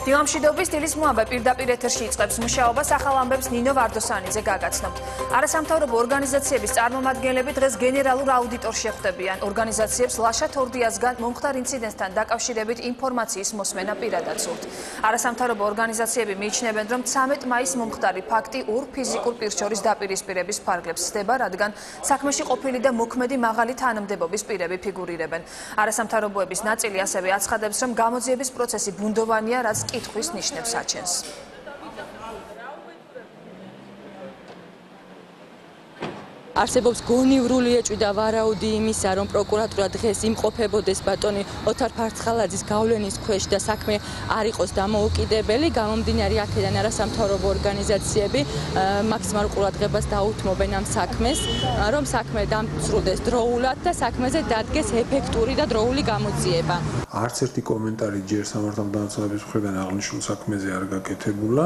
დილამშვიდობის დილის მოამბე პირდაპირ ეთერში იწყებს მუშაობას ახალ ამბებს ნინო ვარდოსანიძე გაგაცნობთ. არასამთავრობო ორგანიზაციების წარმომადგენლები დღეს გენერალურ აუდიტორში ხვდებიან. ორგანიზაციებს ლაშა თორდიასგან მომხდარ ინციდენტთან დაკავშირებით ინფორმაციის მოსმენა პირადად სურთ. არასამთავრობო ორგანიზაციები მიიჩნევენ, რომ 13 მაისს მომხდარი ფაქტი ორ ფიზიკურ პირს შორის დაპირისპირების ფარგლებს ხდება, რადგან საქმეში ყოფილი და მოქმედი მაღალი თანამდებობის პირები ფიგურირებენ. არასამთავრობოების ნაწილი ასევე აცხადებს, რომ გამოძიების პროცესი ბუნდოვანია, რაც კითხვის ნიშნებს აჩენს. არსებობს გონივრული ეჭვი და ვარაუდი იმისა, რომ პროკურატურა დღეს იმყოფებოდეს ბატონი ოთარ ფარცხალაძის გავლენის ქვეშ და საქმე არ იყოს დამოუკიდებელი. გამომდინარე აქედან არასამთავრობო ორგანიზაციები მაქსიმალურ ყურადღებას დაუთმობენ ამ საქმეს, რომ საქმე დამწვრდეს დროულად და საქმეზე დადგეს ეფექტური და დროული გამოძიება. არც ერთი კომენტარი ჯერ სამართალდამცავების მხრიდან აღნიშნულ საქმეზე არ გაკეთებულა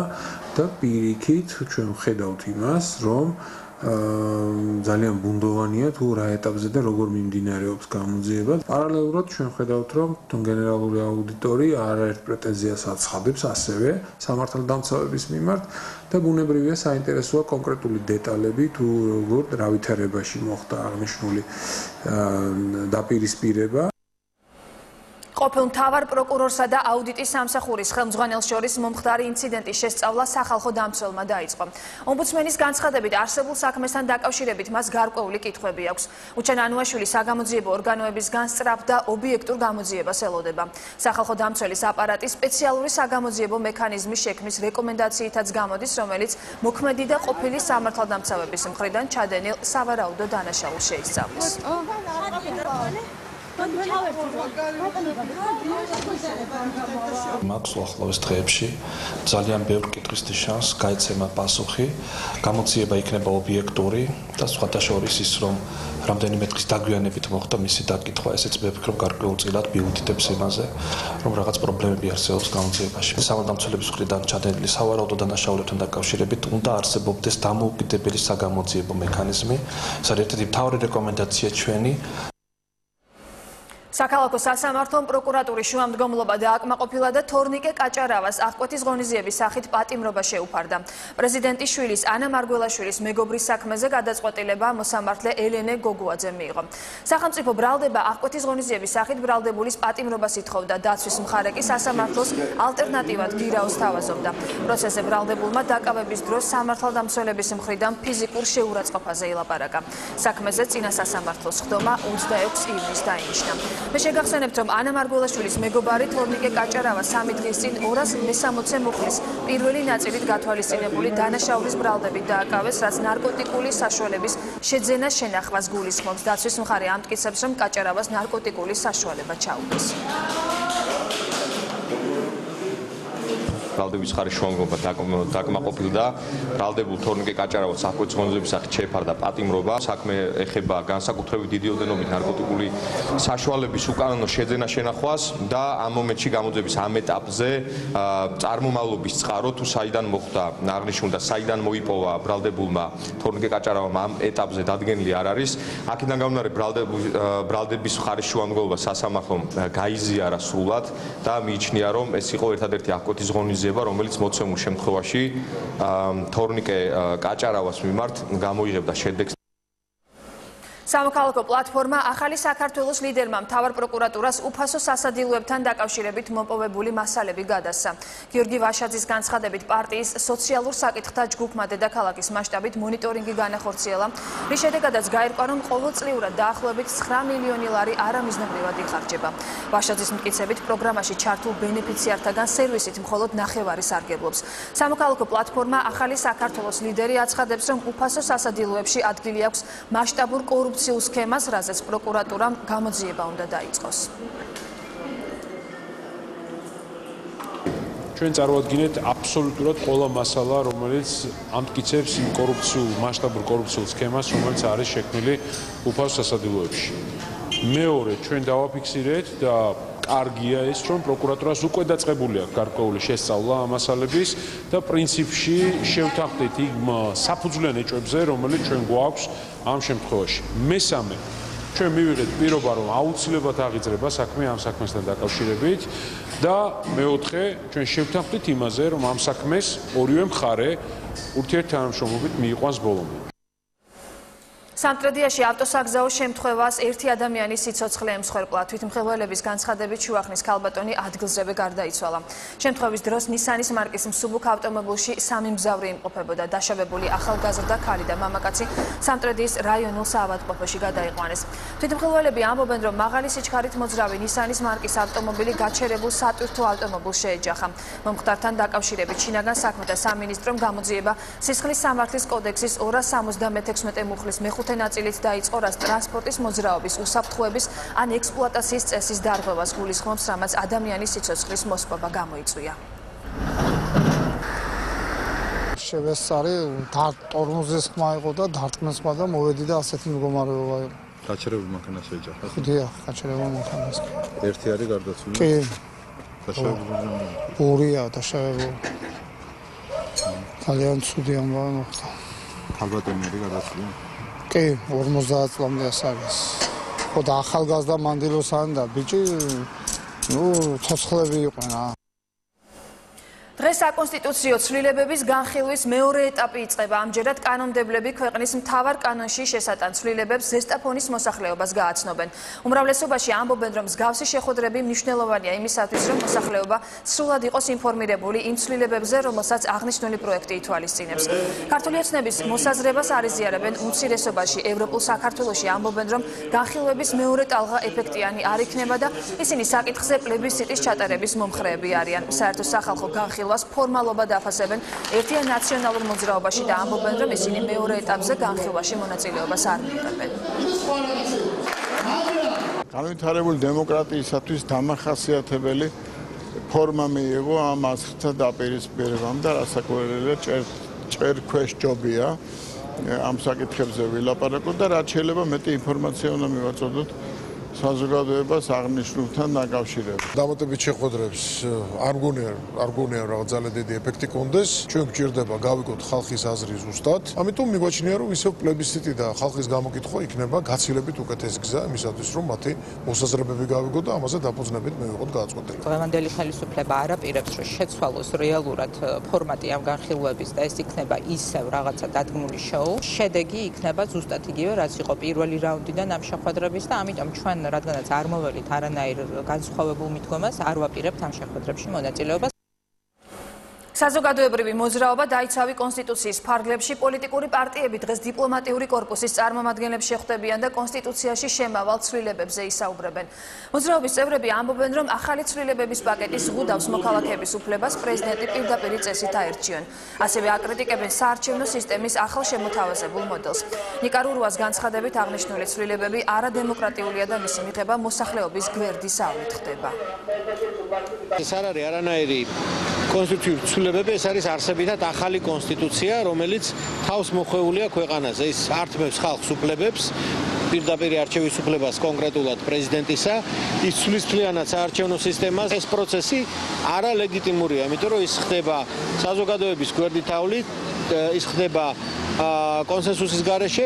და პირიქით ჩვენ ვხედავთ იმას, რომ ძალიან ბუნდოვანია თუ რა ეტაპზე და როგორ მიმდინარეობს გამოძიება. პარალელურად ჩვენ ხედავთ, რომ გენერალური აუდიტორი არაერთ პრეტენზიას აცხადებს ასევე სამართალდამცავების მიმართ და ბუნებრივია საინტერესოა კონკრეტული დეტალები თუ როგორ რა ვითარებაში მოხდა აღნიშნული დაპირისპირება. ყოფილ მთავარ პროკურორსა და აუდიტის სამსახურის ხელმძღვანელს შორის მომხდარი ინციდენტის შესწავლა სახალხო დამცველმა დაიწყო. ომბუდსმენის განცხადებით არსებულ საქმესთან დაკავშირებით მას გარკვეული კითხვები აქვს. უჩენ ანუაშვილი საგამოძიებო ორგანოებისგან სწრაფ და ობიექტურ გამოძიებას ელოდება. სახალხო დამცველის აპარატი სპეციალური საგამოძიებო მექანიზმის შექმნის რეკომენდაციითაც გამოდის, რომელიც მოქმედი და ყოფილი სამართალდამცავების მხრიდან ჩადენილ სავარაუდო დანაშაულს შეისწავლის. მაქვს უახლოეს დღეებში ძალიან ბევრი კითხვის ნიშანს გაეცემა პასუხი, გამოძიება იქნება ობიექტური და სხვათა შორის ის, რომ რამდენიმე დღის დაგვიანებით მოხდა მისი დაკითხვა, ესეც მე ვფიქრობ გარკვეულწილად მიუთითებს იმაზე, რომ რაღაც პრობლემები არსებობს გამოძიებაში. სამართალდამცველების მხრიდან ჩადენილი სავარაუდო დანაშაულებთან დაკავშირებით უნდა არსებობდეს დამოუკიდებელი საგამოძიებო მექანიზმი. ეს არის ერთ-ერთი მთავარი რეკომენდაცია ჩვენი. საქალაქო სასამართლომ პროკურატურის შუამდგომლობა დააკმაყოფილა და თორნიკე კაჭარავას აღკვეთის ღონისძიების სახით პატიმრობა შეუფარდა. პრეზიდენტის შვილის ანა მარგველაშვილის მეგობრის საქმეზე გადაწყვეტილება მოსამართლე ელენე გოგუაძემ მიიღო. სახელმწიფო ბრალდება აღკვეთის ღონისძიების სახით ბრალდებულის პატიმრობას ითხოვდა. დაცვის მხარე კი სასამართლოს ალტერნატივად გირაოს თავაზობდა. პროცესზე ბრალდებულმა დაკავების დროს სამართალდამცველების მხრიდან ფიზიკურ შეურაცხყოფაზე ილაპარაკა. საქმეზე წინა სასამართლოს ხდომა 26 ივნისს დაინიშნა. მე შეგახსენებთ, რომ ანა მარგველაშვილის მეგობარი თორნიკე კაჭარავა 3 დღის წინ 260 მუხლის პირველი ნაწილით გათვალისწინებული დანაშაულის ბრალდებით დააკავეს, რაც ნარკოტიკული საშუალების შეძენას შენახვას გულისხმობს. დაცვის მხარე ამტკიცებს, რომ კაჭარავას ნარკოტიკული საშუალება ჩაუდეს. ბრალდების მხარის შუამდგომლობა დაკმაყოფილდა. ბრალდებულ თორნიკე კაჭარავას აღკვეთის ღონისძიების სახით შეეფარდა პატიმრობა. საქმე ეხება განსაკუთრებით დიდი ოდენობით ნარკოტიკული საშუალების უკანონო შეძენა შენახვას და ამ მომენტში გამოძიების ამ ეტაპზე წარმომავლობის წყარო თუ საიდან მოხდა აღნიშნულ და საიდან მოიპოვა ბრალდებულმა თორნიკე კაჭარავამ ამ ეტაპზე დადგენილი არ არის. აქედან გამომდინარე ბრალდების მხარის შუამდგომლობა სასამართლომ გაიზიარა სრულად და მიიჩნია, რომ ეს იყო ერთადერთი აღკვეთის ღონისძიება, რომელიც მოცემულ შემთხვევაში თორნიკე კაჭარავას მიმართ გამოიღებდა შედეგს. სამოქალაქო პლატფორმა ახალი საქართველოს ლიდერმა მთავარ პროკურატურას უფასო სასადილოებთან დაკავშირებით მოპოვებული მასალები გადასცა. გიორგი ვაშაძის განცხადებით პარტიის სოციალურ საკითხთა ჯგუფმა დედაქალაქის მასშტაბით მონიტორინგი განახორციელა, რის შედეგადაც გაირკვა, რომ ყოველწლიურად დაახლოებით 9 მილიონი ლარი არამიზნობრივად იხარჯება. ვაშაძის მტკიცებით პროგრამაში ჩართულ ბენეფიციართაგან სერვისით მხოლოდ 9 სარგებლობს. სამოქალაქო პლატფორმა ახალი საქართველოს ლიდერი აცხადებს, რომ უფასო სასადილოებში ადგილი აქვს მასშტაბურ კორუფციულ სქემას, რაზეც პროკურატურამ გამოძიება უნდა დაიწყოს. ჩვენ წარვადგინეთ აბსოლუტურად ყველა მასალა, რომელიც ამტკიცებს იმ მასშტაბურ კორუფციულ სქემას, რომელიც არის შექმნილი უფასო სასადილოებში. მეორე, ჩვენ დავაფიქსირეთ და კარგია ის, რომ პროკურატურას უკვე დაწყებული აქვს გარკვეული შესწავლა ამ მასალების და პრინციპში შევთანხმდით იმ საფუძვლიან ეჭვებზე, რომელიც ჩვენ გვაქვს ამ შემთხვევაში. მესამე, ჩვენ მივიღეთ პირობა, რომ აუცილებლად აღიძრება საქმე ამ საქმესთან დაკავშირებით და მეოთხე ჩვენ შევთანხმდით იმაზე, რომ ამ საქმეს ორივე მხარე ურთიერთთანამშრომლობით მიიყვანს ბოლომდე. სამტრედიაში ავტოსაგზაო შემთხვევას ერთი ადამიანის სიცოცხლე ემსხვერპლა. თვითმხილველების განცხადებით შუახნის ქალბატონი ადგილზევე გარდაიცვალა. შემთხვევის დროს ნისანის მარკის მსუბუქ ავტომობილში 3 მგზავრი იმყოფებოდა. დაშავებული ახალგაზრდა ქალი და მამაკაცი სამტრედიის რაიონულ საავადმყოფოში გადაიყვანეს. თვითმხილველები ამბობენ, რომ მაღალი სიჩქარით მოძრავი ნისანის მარკის ავტომობილი გაჩერებულ სატვირთო ავტომობილს შეეჯახა. მომხდართან დაკავშირებით შინაგან საქმეთა სამინისტრომ გამოძიება სისხლის სამართლის კოდექსის 276 მუხლის მეხუთე ნაწილით დაიწყო, რაც ტრანსპორტის მოძრაობის უსაფრთხოების ან ექსპლუატაციის წესის დარღვევას გულისხმობს, რამაც ადამიანის სიცოცხლის მოსპობა გამოიწვია. შევესწარი, ტორმოზის ხმა იყო და დარტყმის ხმა და მოვედი და ასეთი მდგომარეობა იყო. გაჩერებულ მანქანას ეჯახა. ხდია, გაჩერებულ მანქანას. ერთი არის გარდაცვლილი? კი. დაშავებული. ორია დაშავებული. ძალიან ცუდი ამბავი მოხდა. ქალბატონი არის გარდაცვლილი? კი, 50 წლამდე ასაკის. ხო და ახალგაზრდა მანდილოსანი და ბიჭი, ცოცხლები იყვნენ. დღეს საკონსტიტუციო ცვლილებების განხილვის მეორე ეტაპი იწყება. ამჯერად კანონმდებლები ქვეყნის მთავარ კანონში შესატან ცვლილებებს ზესტაფონის მოსახლეობას გააცნობენ. უმრავლესობაში ამბობენ, რომ მსგავსი შეხვედრები მნიშვნელოვანია იმისათვის, რომ მოსახლეობა სრულად იყოს ინფორმირებული იმ ცვლილებებზე, რომელსაც აღნიშნული პროექტი ითვალისწინებს. ქართული ოცნების მოსაზრებას არიზიარებენ უმცირესობაში ევროპულ საქართველოში ამბობენ, რომ განხილვების მეორე ტალღა ეფექტიანი არ იქნება და ისინი საკითხზე პლებისციტის ჩატარების მომხრეები არიან. საერთო სახალხო განხილვას ფორმალობა დაფასებენ ერთიან ნაციონალურ მოძრაობაში და ამბობენ, რომ ისინი მეორე ეტაპზე განხილვაში მონაწილეობას არ მიიღებენ. განვითარებული დემოკრატიისათვის დამახასიათებელი ფორმა მიიღო ამ ასხთა დაპირისპირებამ და რასაკვირველია ჭერქვეშ ჯობია ამ საკითხებზე ვილაპარაკოთ და რაც შეიძლება მეტი ინფორმაცია უნდა მივაწოდოთ საზოგადოებას აღნიშნულთან დაკავშირებით. დამატებით შეხვედრებს არ გონია რაღაც ძალიან დიდი ეფექტი კონდეს. ჩვენ გვჭირდება გავიგოთ ხალხის აზრი ზუსტად. ამიტომ მიგვაჩნია, რომ ისევ პლებისციტი და ხალხის გამოკითხვა იქნება გაცილებით უკეთესი გზა იმისათვის, რომ მათი მოსაზრებები გავიგოთ და ამაზე დაფუძნებით მივიღოთ გადაწყვეტილება. დღევანდელი ხელისუფლება არ აპირებს, რომ შეცვალოს რეალურად ფორმატი ამ განხილვების და ეს იქნება ისევ რაღაცა დადგმული შოუ. შედეგი იქნება ზუსტად იგივე, რაც იყო პირველი რაუნდიდან ამ შეხვედრების და ამიტომ ჩვენ რადგანაც არ მოველით არანაირ განსხვავებულ მიდგომას, არ ვაპირებთ ამ შეხვედრებში მონაწილეობას. საზოგადოებრივი მოძრაობა დაიცავი კონსტიტუციის ფარგლებში პოლიტიკური პარტიები დღეს დიპლომატიური კორპუსის წარმომადგენლებს შეხვდებიან და კონსტიტუციაში შემავალ ცვლილებებზე ისაუბრებენ. მოძრაობის წევრები ამბობენ, რომ ახალი ცვლილებების პაკეტი ზღუდავს მოქალაქეების უფლებას პრეზიდენტი პირდაპირი წესით აერჩიონ. ასევე აკრიტიკებენ საარჩევნო სისტემის ახალ შემოთავაზებულ მოდელს. ნიკარურუას განცხადებით აღნიშნული ცვლილებები არადემოკრატიულია და მისი მიღება მოსახლეობის გვერდის ავლით ხდება. ეს არ არის არანაირი კონსტიტუციური ცვლილებები, ეს არის არსებითად ახალი კონსტიტუცია, რომელიც თავს მოხვეულია ქვეყანაზე. ის ართმევს ხალხს უფლებებს, პირდაპირ არჩევის უფლებას კონკრეტულად პრეზიდენტისა, ის ცვლის მთლიანად საარჩევნო სისტემას. ეს პროცესი არალეგიტიმურია, იმიტომ რომ ის ხდება საზოგადოების გვერდით ავლით, ის ხდება კონსენსუსის გარეშე.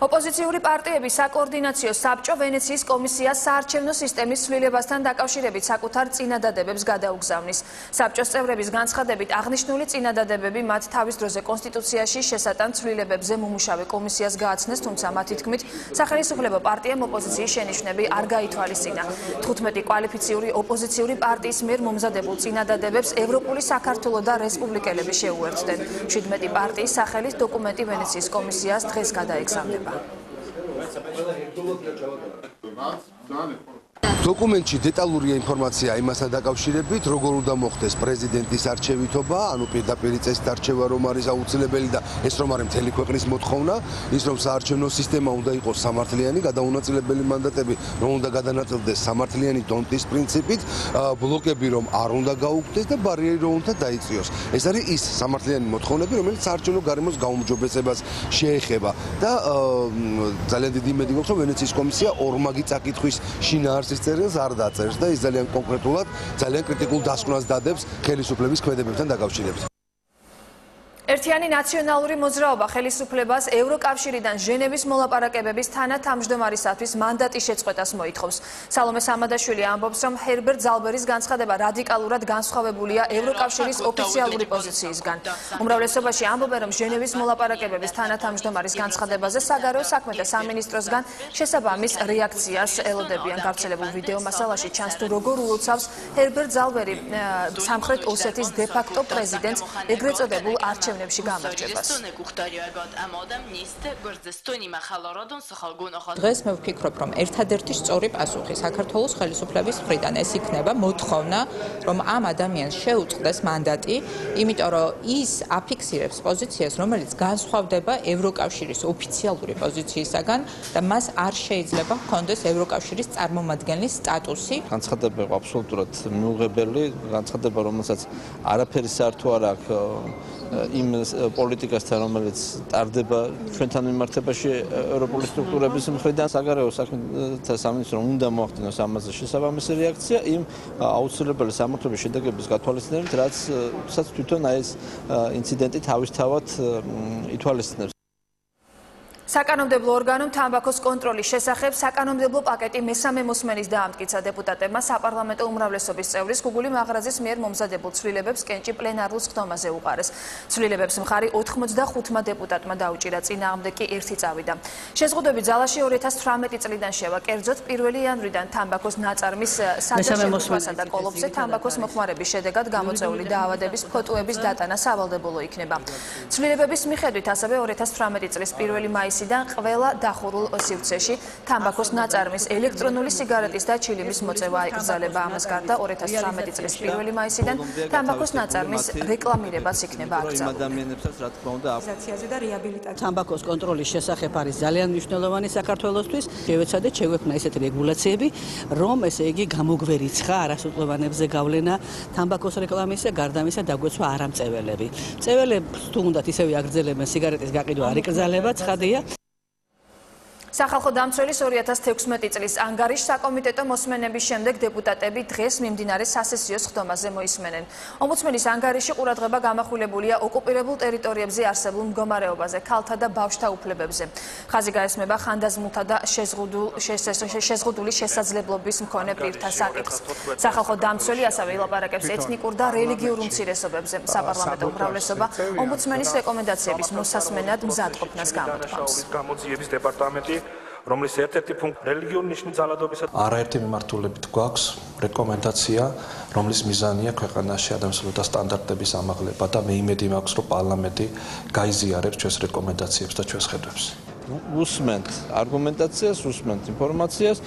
ოპოზიციური პარტიები საკოორდინაციო საბჭო ვენეციის კომისიას საარჩევნო სისტემის ცვლილებასთან დაკავშირებით საკუთარ წინადადებებს გადაუგზავნის. საბჭოს წევრების განცხადებით აღნიშნული წინადადებები მათ თავის დროზე კონსტიტუციაში შესატან ცვლილებებზე მომუშავე კომისიას გააცნეს, თუმცა მათი თქმით სახელმწიფო პარტიამ ოპოზიციის შენიშვნები არ გაითვალისწინა. 15 კვალიფიციური ოპოზიციური პარტიის მიერ მომზადებულ წინადადებებს ევროპული საქართველო და რესპუბლიკელები შეუერთდნენ. 17 პარტიის სახელით დოკუმენტი ვენეციის კომისიას დღეს გადაეგზავნება. დოკუმენტში დეტალურია ინფორმაცია იმასთან დაკავშირებით, როგორ უნდა მოხდეს პრეზიდენტის არჩევითობა, ანუ პირდაპირი წესით არჩევა რომ არის აუცილებელი და ეს რომ არის მთელი ქვეყნის მოთხოვნა, ის რომ საარჩევნო სისტემა უნდა იყოს სამართლიანი, გადაუნაწილებელი მანდატები რომ უნდა გადანაწილდეს სამართლიანი დონტის პრინციპით, ბლოკები რომ არ უნდა გაუქმდეს და ბარიერი რომ უნდა დაიწიოს. ეს არის ის სამართლიანი მოთხოვნები, რომელიც საარჩევნო გარემოს გაუმჯობესებას შეეხება და ძალიან დიდი იმედი გვაქვს, რომ ვენეციის კომისია ორმაგი წაკითხვის შინაარსის წერილს არ დაწერს და ის ძალიან კონკრეტულად, ძალიან კრიტიკულ დასკვნას დადებს ხელისუფლების ქმედებებთან დაკავშირებით. ერთიანი ნაციონალური მოძრაობა ხელისუფლებას ევროკავშირიდან ჟენევის მოლაპარაკებების თანათავმჯდომარისათვის მანდატის შეწყვეტას მოითხოვს. სალომე სამადაშვილი ამბობს, რომ ჰერბერტ ზალბერის განცხადება რადიკალურად განსხვავებულია ევროკავშირის ოფიციალური პოზიციისგან. უმრავლესობაში ამბობენ, რომ ჟენევის მოლაპარაკებების თანათავმჯდომარის განცხადებაზე საგარეო საქმეთა სამინისტროსგან შესაბამის რეაქციას ელოდებიან. გავრცელებულ ვიდეო მასალაში ჩანს, თუ როგორ ულოცავს ჰერბერტ ზალბერი სამხრეთ ოსეთის დე-ფაქტო პრეზიდენტს ეგრეთ წოდებულ არჩევნებში გამარჯვებას. დღეს მე ვფიქრობ, რომ ერთადერთი სწორი პასუხი საქართველოს ხელისუფლების მხრიდან ეს იქნება მოთხოვნა, რომ ამ ადამიანს შეუწყდეს მანდატი, იმიტომ რომ ის აფიქსირებს პოზიციას, რომელიც განსხვავდება ევროკავშირის ოფიციალური პოზიციისაგან და მას არ შეიძლება ჰქონდეს ევროკავშირის წარმომადგენლის სტატუსი. განცხადება იყო აბსოლუტურად მიუღებელი, განცხადება, რომელსაც არაფერი საერთო არ აქვს იმ პოლიტიკასთან, რომელიც ტარდება ჩვენთან მიმართებაში ევროპული სტრუქტურების მხრიდან. საგარეო საქმეთა სამინისტრომ უნდა მოახდინოს ამაზე შესაბამისი რეაქცია იმ აუცილებელი სამართლების შედეგების გათვალისწინებით, რაც თვითონ ეს ინციდენტი თავისთავად ითვალისწინებს. საკანონმდებლო ორგანომ თამბაქოს კონტროლის შესახებ საკანონმდებლო პაკეტი მესამე მოსმენის დაამტკიცა დეპუტატებმა საპარლამენტო უმრავლესობის წევრის გუგული მაღრაძის მიერ მომზადებულ ცვლილებებს კენჭი პლენარულ სხდომაზე უყარეს. ცვლილებებს მხარი 85 დეპუტატმა დაუჭირა, წინააღმდეგ კი 1 წავიდა. შეზღუდვები ძალაში 2018 წლიდან შევა. კერძოდ 1 იანვრიდან თამბაქოს ნაწარმის სადაშენებასა და კოლოფზე თამბაქოს მოხმარების შედეგად გამოწვეული დაავადების ფოტოების დატანა სავალდებულო იქნება. ცვლილებების მიხედვით ასევე 2018 წლის 1 მაისიდან ყველა დახურულ სივრცეში თამბაქოს ნაწარმის ელექტრონული სიგარეტის და ჩილიმის მოწევა ეკრძალება. ამას გარდა 2018 წლის 1 მაისიდან თამბაქოს ნაწარმის რეკლამირებაც იქნება აკრძალული. თამბაქოს კონტროლის შესახებ არის ძალიან მნიშვნელოვანი საქართველოსთვის. შევეცადეთ შეგვექმნა ესეთი რეგულაციები, რომ ესე იგი გამოგვერიცხა არასრულყოფილებზე გავლენა თამბაქოს რეკლამისა, გარდა ამისა დაგვეცვა არამწეველები. წეველებს თუ უნდათ ისევე აგრძელებენ სიგარეტის გაყიდვა არ იკრძალება, ცხადია. სახალხო დამცველის 2016 წლის ანგარიშ საკომიტეტო მოსმენების შემდეგ დეპუტატები დღეს მიმდინარე სასესიო სხდომაზე მოისმენენ. ომბუდსმენის ანგარიში ყურადღება გამახვილებულია ოკუპირებულ ტერიტორიებზე არსებულ მდგომარეობაზე, ქალთა და ბავშვთა უფლებებზე. ხაზი გაესმება ხანდაზმულთა და შეზღუდული შესაძლებლობის მქონე პირთა საკითხს. სახალხო დამცველი ასევე ილაპარაკებს ეთნიკურ და რელიგიურ უმცირესობებზე. საპარლამენტო უმრავლესობა ომბუდსმენის რეკომენდაციების მოსასმენად მზადყოფნას გამოთქვამს. რომლის ერთ-ერთი რელიგიური ნიშნის ძალადობისა არაერთი მიმართულებით გვაქვს რეკომენდაცია, რომლის მიზანია ქვეყანაში ადამიანთა სტანდარტების ამაღლება და მე იმედი მაქვს, რომ პარლამენტი გაიზიარებს ჩვენს რეკომენდაციებს და ჩვენს ხედვებს. უსმენთ არგუმენტაციას, უსმენთ ინფორმაციას,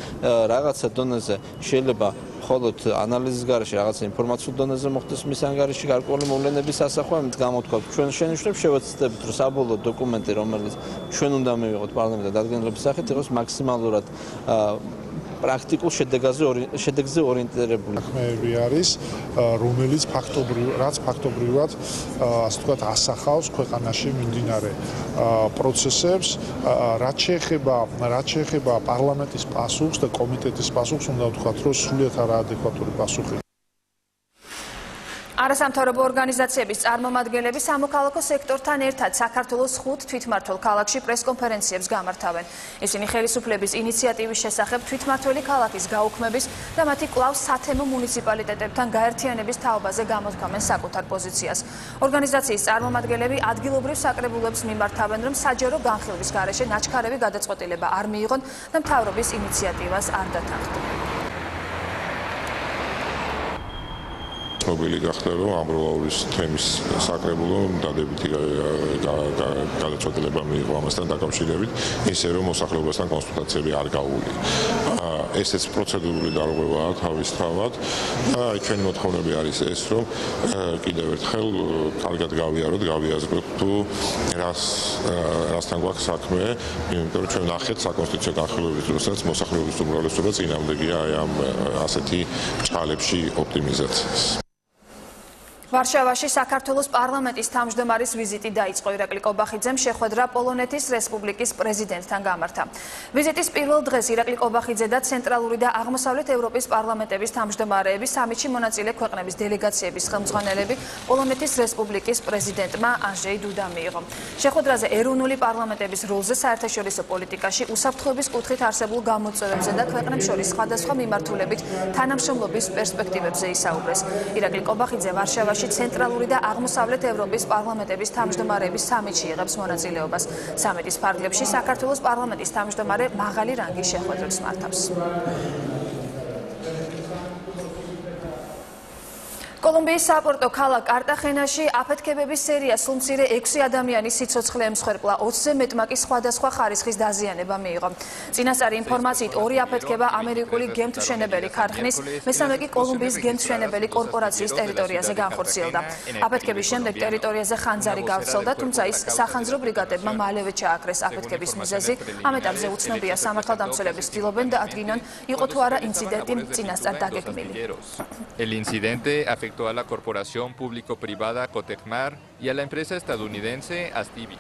რაღაცა დონეზე შეიძლება მხოლოდ ანალიზის გარეშე რაღაცა ინფორმაციულ დონეზე მოხდეს მის ანგარიში გარკვეული მოვლენების ასახვა, ამით გამოთქვათ ჩვენ შენიშვებს შევეცდებით, რომ საბოლოო დოკუმენტი, რომელიც ჩვენ უნდა მივიღოთ პარლამენტთან დადგენილების სახით, იყოს მაქსიმალურად პრაქტიკულ შედეგზე ორიენტირებული. ხმები არის, რომელიც რაც ფაქტობრივად, ასე ვთქვათ, ასახავს ქვეყანაში მიმდინარე პროცესებს, რაც შეეხება პარლამენტის პასუხს და კომიტეტის პასუხს, უნდა ვთქვათ, რომ სრულიად არაადეკვატური პასუხი. არასამთავრობო ორგანიზაციების წარმომადგენლები სამოქალაქო სექტორთან ერთად საქართველოს 5 თვითმმართველ ქალაქში პრესკონფერენციებს გამართავენ. ისინი ხელისუფლების ინიციატივის შესახებ თვითმმართველი ქალაქის გაუქმების და მათი კვლავ სათემო მუნიციპალიტეტებთან გაერთიანების თაობაზე გამოთქვამენ საკუთარ პოზიციას. ორგანიზაციის წარმომადგენლები ადგილობრივ საკრებულოებს მიმართავენ, რომ საჯარო განხილვის გარეშე ნაჩქარევი გადაწყვეტილება არ მიიღონ და მთავრობის ინიციატივას არ დათანხმდნენ. ცნობილი გახდა, რომ ამბროლაურის თემის საკრებულო დადებითი გადაწყვეტილება მიიღო ამასთან დაკავშირებით, ისე რომ მოსახლეობასთან კონსულტაციები არ გაუვლიო. ესეც პროცედურული დარღვევაა თავისთავად. ჩვენი მოთხოვნები არის ეს, რომ კიდევ ერთხელ კარგად გავიაზროთ თუ რასთან გვაქვს საქმე, იმიტომ რომ ჩვენ ნახეთ საკონსტიტუციო განხილვების დროსაც მოსახლეობის უმრავლესობა წინააღმდეგია ამ ასეთი ბრჭყალებში ოპტიმიზაციას. ვარშავაში საქართველოს პარლამენტის თავმჯდომარის ვიზიტი დაიწყო. ირაკლი კობახიძემ შეხვედრა პოლონეთის რესპუბლიკის პრეზიდენტთან გამართა. ვიზიტის პირველ დღეს ირაკლი კობახიძე და ცენტრალური და აღმოსავლეთ ევროპის პარლამენტების თავმჯდომარეები სამიტში მონაწილე ქვეყნების დელეგაციების ხელმძღვანელები პოლონეთის რესპუბლიკის პრეზიდენტმა ანჟეი დუდამ მიიღო. შეხვედრაზე ეროვნული პარლამენტების როლზე საერთაშორისო პოლიტიკაში უსაფრთხოების კუთხით არსებულ გამოწვევებზე და ქვეყნებს შორის სხვადასხვა მიმართულებით თანამშრომლობის პერსპექტივებზე ისაუბრეს. ირაკლი კობახიძე ვარშავაში ცენტრალური და აღმოსავლეთ ევროპის პარლამენტების თავმჯდომარეების სამიტში იღებს მონაწილეობას. სამიტის ფარგლებში საქართველოს პარლამენტის თავმჯდომარე მაღალი რანგის შეხვედრებს მართავს. კოლუმბიის საპორტო ქალაქ კარტახენაში აფეთქებების სერია სულ მცირე 6 ადამიანის სიცოცხლე ემსხვერპლა, 20-ზე მეტმა კი სხვადასხვა ხარისხის დაზიანება მიიღო. წინასწარი ინფორმაციით 2 აფეთქება ამერიკული გემთმშენებელი ქარხნის, მესამე კი კოლუმბიის გემთმშენებელი კორპორაციის ტერიტორიაზე განხორციელდა. აფეთქების შემდეგ ტერიტორიაზე ხანძარი გავრცელდა, თუმცა ის სახანძრო ბრიგადებმა მალევე ჩააქრეს. აფეთქების მიზეზი ამ ეტაპზე უცნობია. სამართალდამცველები ცდილობენ დაადგინონ, იყო თუ არა ინციდენტი წინასწარ დაგეგმილი. El incidente afectó a la corporación público-privada Cotecmar y a la empresa estadounidense Astivic.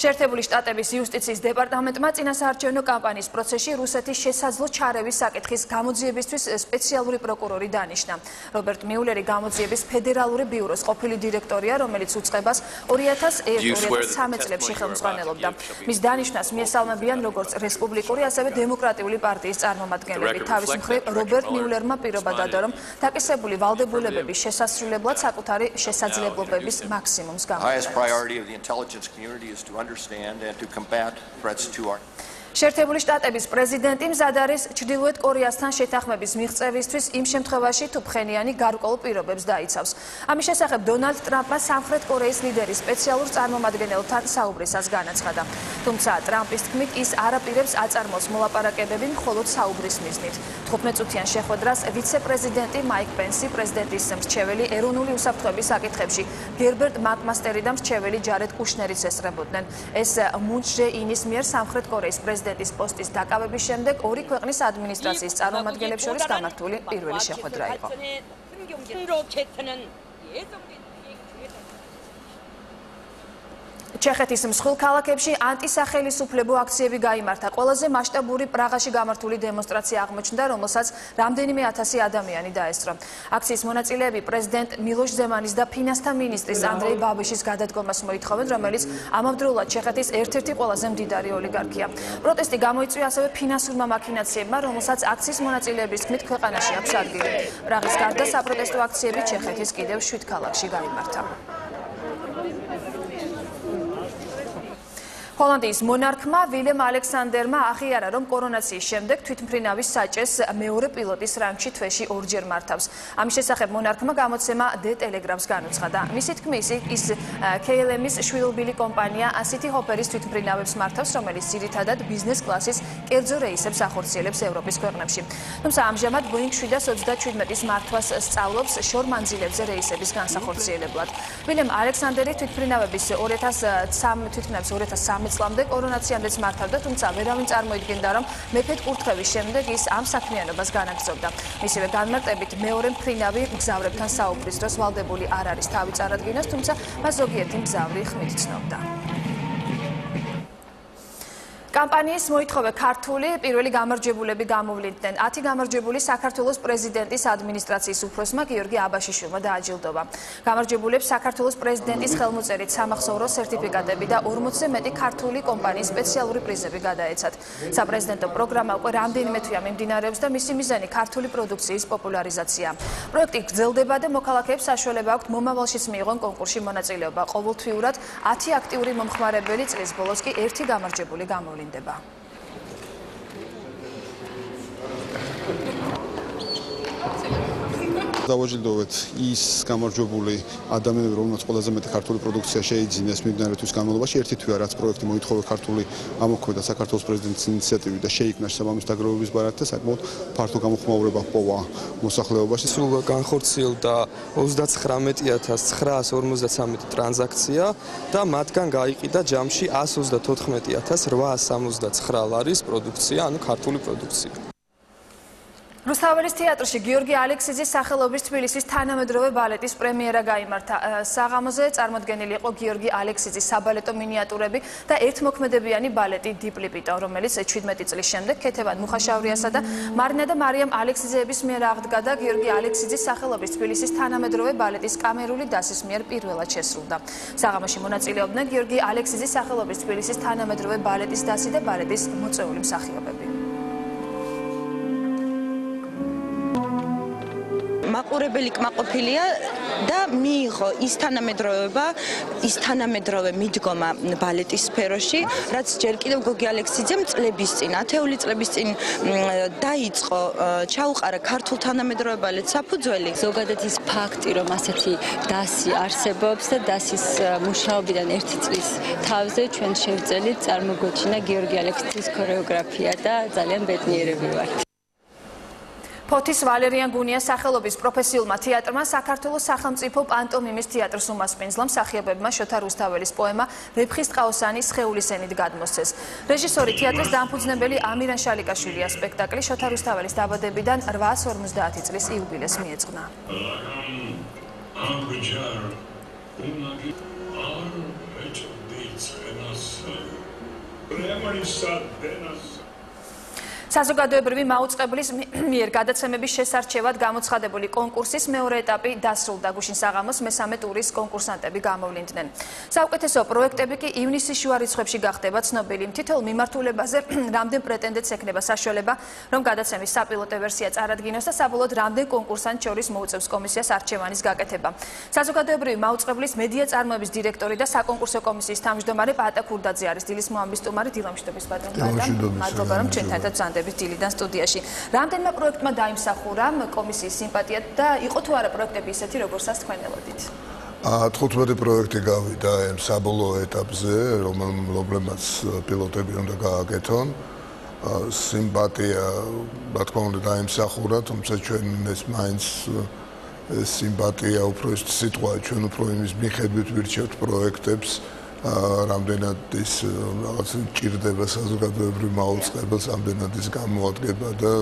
შეერთებული შტატების იუსტიციის დეპარტამენტმა წინასაარჩევნო კამპანიის პროცესში რუსეთის შესაძლო ჩარევის საკითხის გამოძიებისთვის სპეციალური პროკურორი დანიშნა. რობერტ მიულერი გამოძიების ფედერალური ბიუროს ყოფილი დირექტორია, რომელიც უწყებას 2001-2013 წლებში ხელმძღვანელობდა. მის დანიშვნას მიესალმებიან როგორც რესპუბლიკური, ასევე დემოკრატიული პარტიის წარმომადგენლები. თავის მხრივ რობერტ მიულერმა პირობა დადო, რომ დაკისრებული ვალდებულებების შესასრულებლად საკუთარი შესაძლებლობების მაქსიმუმს გამოვიდა. And to combat threats to our შეერთებული შტატების პრეზიდენტი მზად არის ჩრდილოეთ კორეასთან შეთანხმების მიღწევისთვის იმ შემთხვევაში, თუ ფხენიანი გარკვეულ პირობებს დაიცავს. ამის შესახებ დონალდ ტრამპმა სამხრეთ კორეის ლიდერის სპეციალურ წარმომადგენელთან საუბრისას განაცხადა. თუმცა ტრამპის თქმით, ის არ აპირებს აწარმოოს მოლაპარაკებები მხოლოდ საუბრის მიზნით. 15 წუთიან შეხვედრას ვიცე-პრეზიდენტი მაიკ პენსი, პრეზიდენტის მრჩეველი ეროვნული უსაფრთხოების საკითხებში გერბერტ მაკმასტერი და მრჩეველი ჯარედ კუშნერიც ესწრებოდნენ. ეს მუნ ჯე ინის მიერ სამხრეთ კორეის პრეზიდენტის პოსტის დაკავების შემდეგ ორი ქვეყნის ადმინისტრაციის წარმომადგენლებს შორის გამართული პირველი შეხვედრა იყო. ჩეხეთის მსხვილ ქალაქებში ანტისახელისუფლებო აქციები გაიმართა. ყველაზე მასშტაბური პრაღაში გამართული დემონსტრაცია აღმოჩნდა, რომელსაც რამდენიმე ათასი ადამიანი დაესწრო. აქციის მონაწილეები პრეზიდენტ მილოშ ზემანის და ფინანსთა მინისტრის ანდრეი ბაბიშის გადადგომას მოითხოვენ, რომელიც ამავდროულად ჩეხეთის ერთ-ერთი ყველაზე მდიდარი ოლიგარქია. პროტესტი გამოიწვია ასევე ფინანსურმა მაქინაციებმა, რომელსაც აქციის მონაწილეების თქმით ქვეყანაში აქვს ადგილი. პრაღის გარდა საპროტესტო აქციები ჩეხეთის კიდევ 7 ქალაქში გაიმართა. ჰოლანდიის მონარქმა ვილემ ალექსანდერმა აღიარა, რომ კორონაციის შემდეგ თვითმფრინავის საჭეს მეორე პილოტის რანგში თვეში ორჯერ მართავს. ამის შესახებ მონარქმა გამოცემა დე ტელეგრაფს განუცხადა. მისი თქმის, ის KLM-ის შვილობილი კომპანია City Hopper-ის თვითმფრინავებს მართავს, რომელიც ძირითადად ბიზნეს კლასის კერძო რეისებს ახორციელებს ევროპის ქვეყნებში. თუმცა ამჟამად Boeing 737-ის მართვას სწავლობს შორმანძილებზე რეისების განსახორციელებლად. ვილემ ალექსანდერი თვითმფრინავების 2013 წლამდე კორონაციამდეც მართავდა, თუმცა ვერავინ წარმოიდგენდა, რომ მეფედ კურთხევის შემდეგ ის ამ საქმიანობას განაგრძობდა. მისივე განმარტებით, მეორე მფრინავი მგზავრებთან საუბრის დროს ვალდებული არ არის თავი წარადგინოს, თუმცა მას ზოგიერთი მგზავრი ხმით ცნობდა. კამპანიის მოითხოვე ქართული პირველი გამარჯვებულები გამოვლინდნენ. 10 გამარჯვებული საქართველოს პრეზიდენტის ადმინისტრაციის უფროსმა გიორგი აბაშიშვილმა დააჯილდოვა. გამარჯვებულებს საქართველოს პრეზიდენტის ხელმოწერით სამახსოვრო სერტიფიკატები და 40-ზე მეტი ქართული კომპანიის სპეციალური პრიზები გადაეცათ. საპრეზიდენტო პროგრამა უკვე რამდენიმე თვეა მიმდინარეობს და მისი მიზანი ქართული პროდუქციის პოპულარიზაცია. პროექტი გრძელდება და მოქალაქეებს საშუალება აქვთ მომავალშიც მიიღონ კონკურსში მონაწილეობა. ყოველთვიურად 10 აქტიური მომხმარებელი, წლის ბოლოს კი 1 გამარჯვებული გამოვლინდება. დავაჯილდოვეთ ის გამარჯვებული ადამიანები, რომელთაც ყველაზე მეტი ქართული პროდუქცია შეიძინეს მიმდინარე თვის განმავლობაში. ერთი თვეა, რაც პროექტი მოითხოვე ქართული ამოქმედა საქართველოს პრეზიდენტის ინიციატივით და შეიქმნა სამამის დაგროვების ბარათი და საკმაოდ ფართო გამოხმაურება ჰპოვა მოსახლეობაში. სულ განხორციელდა 39953 ტრანზაქცია და მათგან გაიყიდა ჯამში 134,869 ლარის პროდუქცია, ანუ ქართული პროდუქცია. რუსთაველის თეატრში გიორგი ალექსიძის სახელობის თბილისის თანამედროვე ბალეტის პრემიერა გაიმართა. საღამოზე წარმოდგენილი იყო გიორგი ალექსიძის საბალეტო მინიატურები და ერთმოქმედებიანი ბალეტი დიპლიპიტო, რომელიც 17 წლის შემდეგ ქეთევან მუხაშავრიასა და მარინა და მარიამ ალექსიძეების მიერ აღდგა და გიორგი ალექსიძის სახელობის თბილისის თანამედროვე ბალეტის კამერული დასის მიერ პირველად შესრულდა. საღამოში მონაწილეობდნენ გიორგი ალექსიძის სახელობის თბილისის თანამედროვე ბალეტის დასი და ბალეტის მოწვეული მსახიობები. მაყურებელი კმაყოფილია და მიიღო ის თანამედროვეობა, ის თანამედროვე მიდგომა ბალეტის სფეროში, რაც ჯერ კიდევ გოგი ალექსიძემ წლების წინ, ათეული წლების წინ დაიწყო, ჩაუყარა ქართულ თანამედროვე ბალეტს საფუძველი. ზოგადად ის ფაქტი, რომ ასეთი დასი არსებობს და დასის მუშაობიდან 1 წლის თავზე ჩვენ შევწელით, წარმოგვეჩინა გიორგი ალექსიძის ქორეოგრაფია და ძალიან ბედნიერები ვართ. ფოთის ვალერიან გუნიას სახელობის პროფესიულმა თეატრმა საქართველოს სახელმწიფო პანტომიმის თეატრს უმასპინძლა მსახიობებმა შოთა რუსთაველის პოემა ვეფხისტყაოსანი სხეულის ენით გადმოსცეს. რეჟისორი თეატრის დამფუძნებელი ამირან შალიკაშვილია სპექტაკლი შოთა რუსთაველის დაბადებიდან 850 წლის იუბილეს მიეძღვნა. საზოგადოებრივი მაუწყებლის მიერ გადაცემების შესარჩევად გამოცხადებული კონკურსის მეორე ეტაპი დასრულდა. გუშინ საღამოს მესამე ტურის კონკურსანტები გამოვლინდნენ. საუკეთესო პროექტები კი ივნისის შუა რიცხვებში გახდება ცნობილი. თითოეულ მიმართულებაზე რამდენ პრეტენდენტს ექნება საშუალება, რომ გადაცემის საპილოტო ვერსია წარადგინოს და საბოლოოდ რამდენ კონკურსანტს შორის მოუწევს კომისიას არჩევანის გაკეთება. საზოგადოებრივი მაუწყებლის მედია წარმოების დირექტორი და საკონკურსო კომისიის თავმჯდომარე პატა ქურდაძე არის. დილის მოამბის სტუმარი დილამშვიდობის ბატონო. მადლობა რომ ჩვენთან ერთად ვზანდებით დილიდან სტუდიაში. რამდენმა პროექტმა დაიმსახურა კომისიის სიმპათია და იყო თუ არა პროექტები ისეთი, როგორცაც თქვენ ელოდით? 15 პროექტი გავიდა საბოლოო ეტაპზე, რომლებმაც პილოტები უნდა გააკეთონ. სიმპათია, რა თქმა უნდა, დაიმსახურა, თუმცა ჩვენ ეს მაინც სიმპათია უფრო ის სიტყვა, ჩვენ უფრო იმის მიხედვით ვირჩევთ პროექტებს. რამდენად ის რაღაც ჭირდება საზოგადოებრივ მაუწყებელს, რამდენად ის გამოადგება და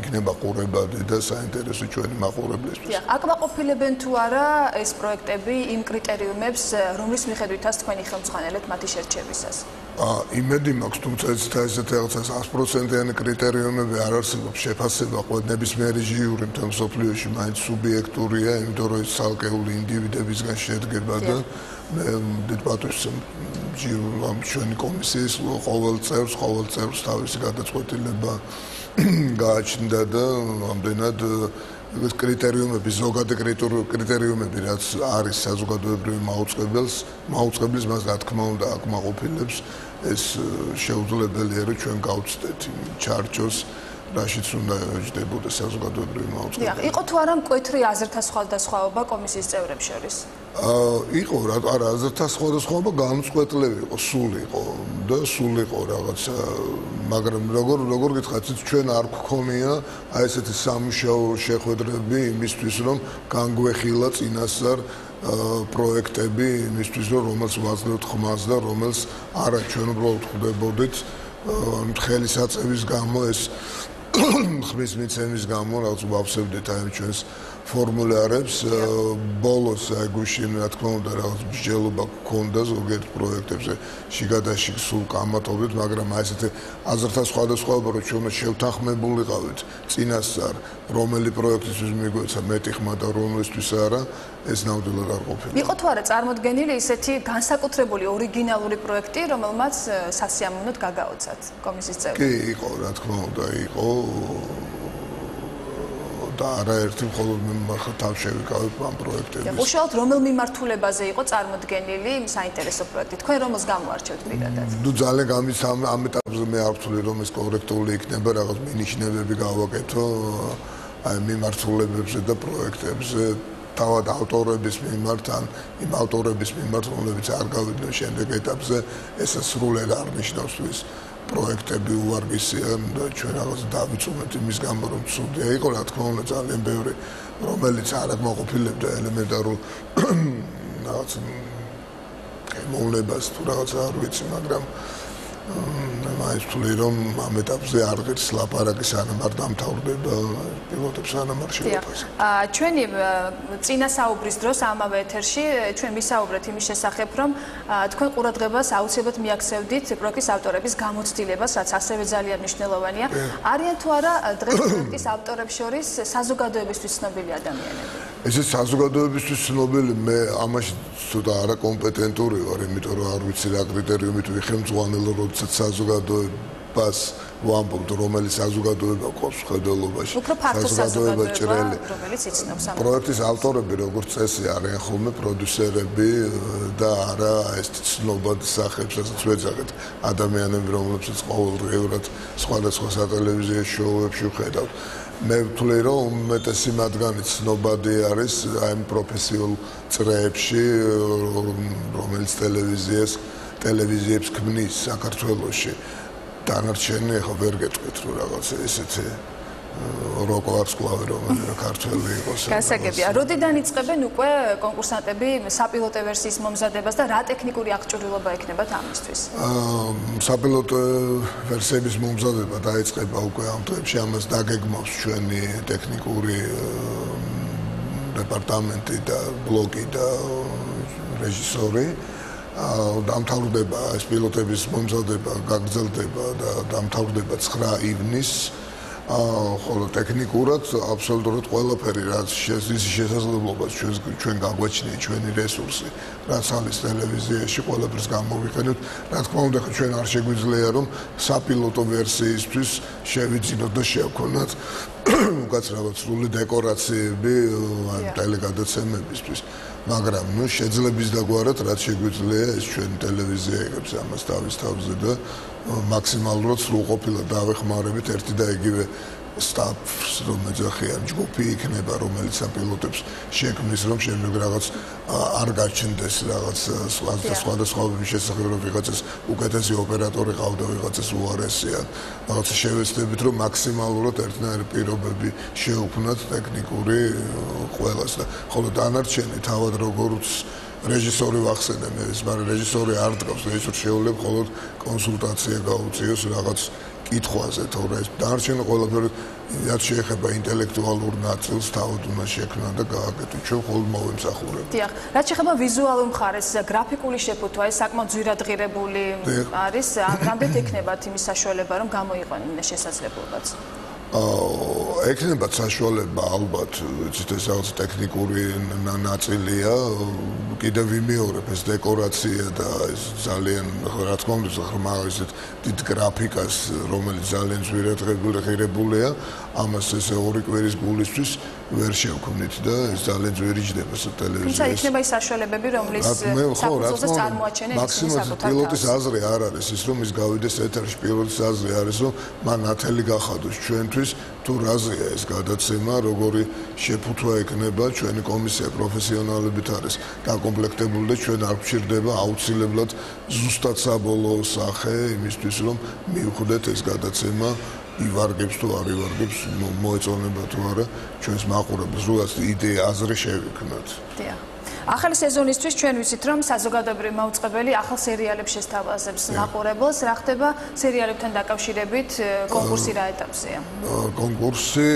იქნება ყურებადი და საინტერესო ჩვენი მაყურებლისთვის. აკმაყოფილებენ თუ არა ეს პროექტები იმ კრიტერიუმებს, რომლის მიხედვითაც თქვენი ხელმძღვანელეთ მათი შერჩევისას? იმედი მაქვს, თუმცა ესეთი რაღაცა 100%-იანი კრიტერიუმები არ არსებობს. შეფასება ნებისმიერი ჟიური მთელ მსოფლიოში მაინც სუბიექტურია, იმიტომ რომ ის ცალკეული ინდივიდებისგან შედგება და დიდ პატივს ჩვენი კომისიის ყოველ წევრს თავისი გადაწყვეტილება გააჩნდა და ამდენად ეს კრიტერიუმები, ზოგადი კრიტერიუმები, რაც არის საზოგადოებრივი მაუწყებლის მას რა თქმა უნდა აკმაყოფილებს, ეს შეუძლებელია რომ ჩვენ გავცდეთ ჩარჩოს რაშიც უნდა ეჯდებოდეს საზოგადოებრივი მაუწყებლობა. იყო თუ არა მკვეთრი აზრთა სხვადასხვაობა კომისიის წევრებს შორის? იყო, არა, აზრთა სხვადასხვაობა განმწყვეტლები იყო, სულ იყო რაღაცა, მაგრამ როგორ გითხრათ, ჩვენ არ გქონია აი ესეთი სამუშაო შეხვედრები იმისთვის, რომ განგვეხილა წინასწარ პროექტები იმისთვის, რომ რომელს ვაძლევთ ხმას და რომელს არა ჩვენ უბრალოდ ხვდებოდით ხელისაწევის გამო ეს ხმის მიცემის გამო რაღაც ვავსებდით აი ჩვენს ფორმულარებს ბოლოს აი გუშინ რა თქმა უნდა რაღაც მსჯელობა გქონდა ზოგიერთ პროექტებზე შიგადაშიგ სულ კამათობდით, მაგრამ აი ესეთი აზრთა სხვადასხვაობა რომ ჩვენ შევთანხმებულიყავით წინასწარ რომელი პროექტისთვის მიგვეცა მეტი ხმა და რომელისთვის არა, ეს ნამდვილად არ ყოფილა. იყო თუ არა წარმოდგენილი ისეთი განსაკუთრებული ორიგინალური პროექტი, რომელმაც სასიამოვნოდ გაგაოცათ კომისიის წევრები? კი, იყო, რა თქმა უნდა, იყო და არაერთი მხოლოდ მე თავ შევიკავებ ამ პროექტებს. უშუალოდ რომელ მიმართულებაზე იყო წარმოდგენილი საინტერესო პროექტი? თქვენ რომელს გამოარჩევთ პირადად? ძალიან გამის ამ ეტაპზე მე არ ვთვლი რომ ეს კორექტული იქნება, რაღაც მინიშნებები გავაკეთო აი მიმართულებებზე და პროექტებზე. თავად ავტორების მიმართ ან იმ ავტორების მიმართ, რომლებიც არ გავიდნენ შემდეგ ეტაპზე, ესა სრულად არ ნიშნავს ის პროექტები უვარგისია და ჩვენ რაღაც დავიწუნეთ იმის გამო რომ ცუდია იყო, რა თქმა უნდა ძალიან ბევრი, რომელიც არ აკმაყოფილებდა ელემენტარულ რაღაც მოვლებას თუ რაღაც არ ვიცი, მაგრამ მაინც თვლი რომ ამ ეტაპზე არ ღირს ლაპარაკი სანამ არ დამთავრდება პილოტებს სანამ არ შეუფასებთ. ჩვენი წინა საუბრის დროს ამავე ეთერში ჩვენ ვისაუბრეთ იმის შესახებ, რომ თქვენ ყურადღებას აუცილებლად მიაქცევდით პროექტის ავტორების გამოცდილებას, რაც ასევე ძალიან მნიშვნელოვანია. არიან თუ არა დღეს პროექტის ავტორებს შორის საზოგადოებისთვის ცნობილი ადამიანები? ესე საზოგადოებისთვის ცნობილი მე ამაში ცოტა არაკომპეტენტური ვარ, იმიტომ რომ არ ვიცი რა კრიტერიუმით ვიხელმძღვანელო, როდესაც საზოგადოებას ვამბობთ, რომელიც საზოგადოება ყავს ხედელობაში. უფრო ფართო საზოგადოება, რომელიც იცნობს ამ პროექტის ავტორები, როგორც წესი, არიან ხოლმე პროდიუსერები და არა ეს ცნობადი სახეებს, რასაც ვეძახეთ, ადამიანები, რომლებსაც ყოველდღიურად სხვადასხვა სატელევიზიო შოუებში ვხედავთ. მე ვთვლი, რომ უმეტესი მათგანი ცნობადი არის აი ამ პროფესიულ წრეებში, რომელიც ტელევიზიებს ქმნის საქართველოში. დანარჩენი ახლა ვერ გეტყვით, რომ რაღაც ესეთი როკოვარსკლავი რომელიც ქართველი იყოს. გასაგებია. როდიდან იწყებენ უკვე კონკურსანტები საპილოტო ვერსიის მომზადებას და რა ტექნიკური აღჭურვილობა ექნებათ ამისთვის? საპილოტო ვერსიების მომზადება დაიწყება უკვე ამ დღეებში, ამას დაგეგმავს ჩვენი ტექნიკური დეპარტამენტი და ბლოკი და რეჟისორი. დამთავრდება ეს პილოტების მომზადება, გაგრძელდება და დამთავრდება 9 ივნისს. ხოლო ტექნიკურად აბსოლუტურად ყველაფერი რაც ის შესაძლებლობა ჩვენ გაგვაჩნია ჩვენი რესურსი რაც არის ტელევიზიაში ყველაფერს გამოვიყენებთ. რა თქმა უნდა ჩვენ არ შეგვიძლია რომ საპილოტო ვერსიისთვის შევიძინოთ და შევქონათ უკაცრავად სრული დეკორაციები ტელეგადაცემებისთვის. მაგრამ ნუ შეძლების დაგვარად რაც შეგვიძლია ეს ჩვენ ტელევიზია იღებს ამას თავის თავზე და მაქსიმალურად სრულყოფილად დავეხმარებით ერთი და იგივე სტაფს რომ ეძახიან ჯგუფი იქნება რომელიც საპილოტებს შექმნის რომ შემდეგ რაღაც არ გაჩნდეს რაღაც სხვადასხვა შესახებ რომ ვიღაცას უკეთესი ოპერატორი ყავდა ვიღაცას უარესია რაღაც შევეცდებით რომ მაქსიმალურად ერთნაირი პირობები შეუქმნათ ტექნიკური ყველას და ხოლო დანარჩენი თავად როგორც რეჟისორი ვახსენე მე ეს მაგრამ რეჟისორი არ დგავს რეჟისორ შეუძლებს მხოლოდ კონსულტაცია გაუწიოს რაღაც კითხვაზე თორე ეს დანარჩენი ყველაფერი რაც შეეხება ინტელექტუალურ ნაწილს თავად უნდა შექმნა და გააკეთოს ჩვენ მხოლოდ მოვემსახურებთ. დიახ, რაც შეეხება ვიზუალურ მხარეს, გრაფიკული შეფუთვა ეს საკმაოდ ძვირადღირებული არის, რამდენად ექნებათ იმის საშუალება რომ გამოიყვანონ შესაძლებლობაც? ექნებათ საშუალება ალბათ, იცით ეს რაღაც ტექნიკური ნაწილია, კიდევ ვიმეორებ ეს დეკორაცია და ეს ძალიან რა თქმა უნდა ხმა ისეთ დიდ გრაფიკას, რომელიც ძალიან ძვირადღირებულია, ამას ესე ორი კვირის გულისთვის ვერ შევქმნით და ეს ძალიან ძვირი ჯდება ტელევიზიაში. თუმცა იქნება ის საშუალებები, რომლის საფუძველზე წარმოაჩენენ მაქსიმალურად პილოტის აზრი არ არის ის, რომ ის გავიდეს ეთერში, პილოტის აზრი არის, რომ მან ნათელი გახადოს ჩვენთვის თუ რაზეა ეს გადაცემა, როგორი შეფუთვა ექნება, ჩვენი კომისია პროფესიონალებით არის დაკომპლექტებული და ჩვენ არ გვჭირდება აუცილებლად ზუსტად საბოლოო სახე იმისთვის, რომ მივხვდეთ ეს გადაცემა ივარგებს თუ არ ივარგებს, მოეწონება თუ არა ჩვენს მაყურებელს, როდესაც იდეა აზრი შევიქმნათ. დიახ. ახალი სეზონისთვის ჩვენ ვიცით რომ საზოგადოებრივი მაუწყებელი ახალ სერიალებს შესთავაზებს მაყურებელს, რა ხდება სერიალებთან დაკავშირებით, კონკურსი რა ეტაპზეა? კონკურსი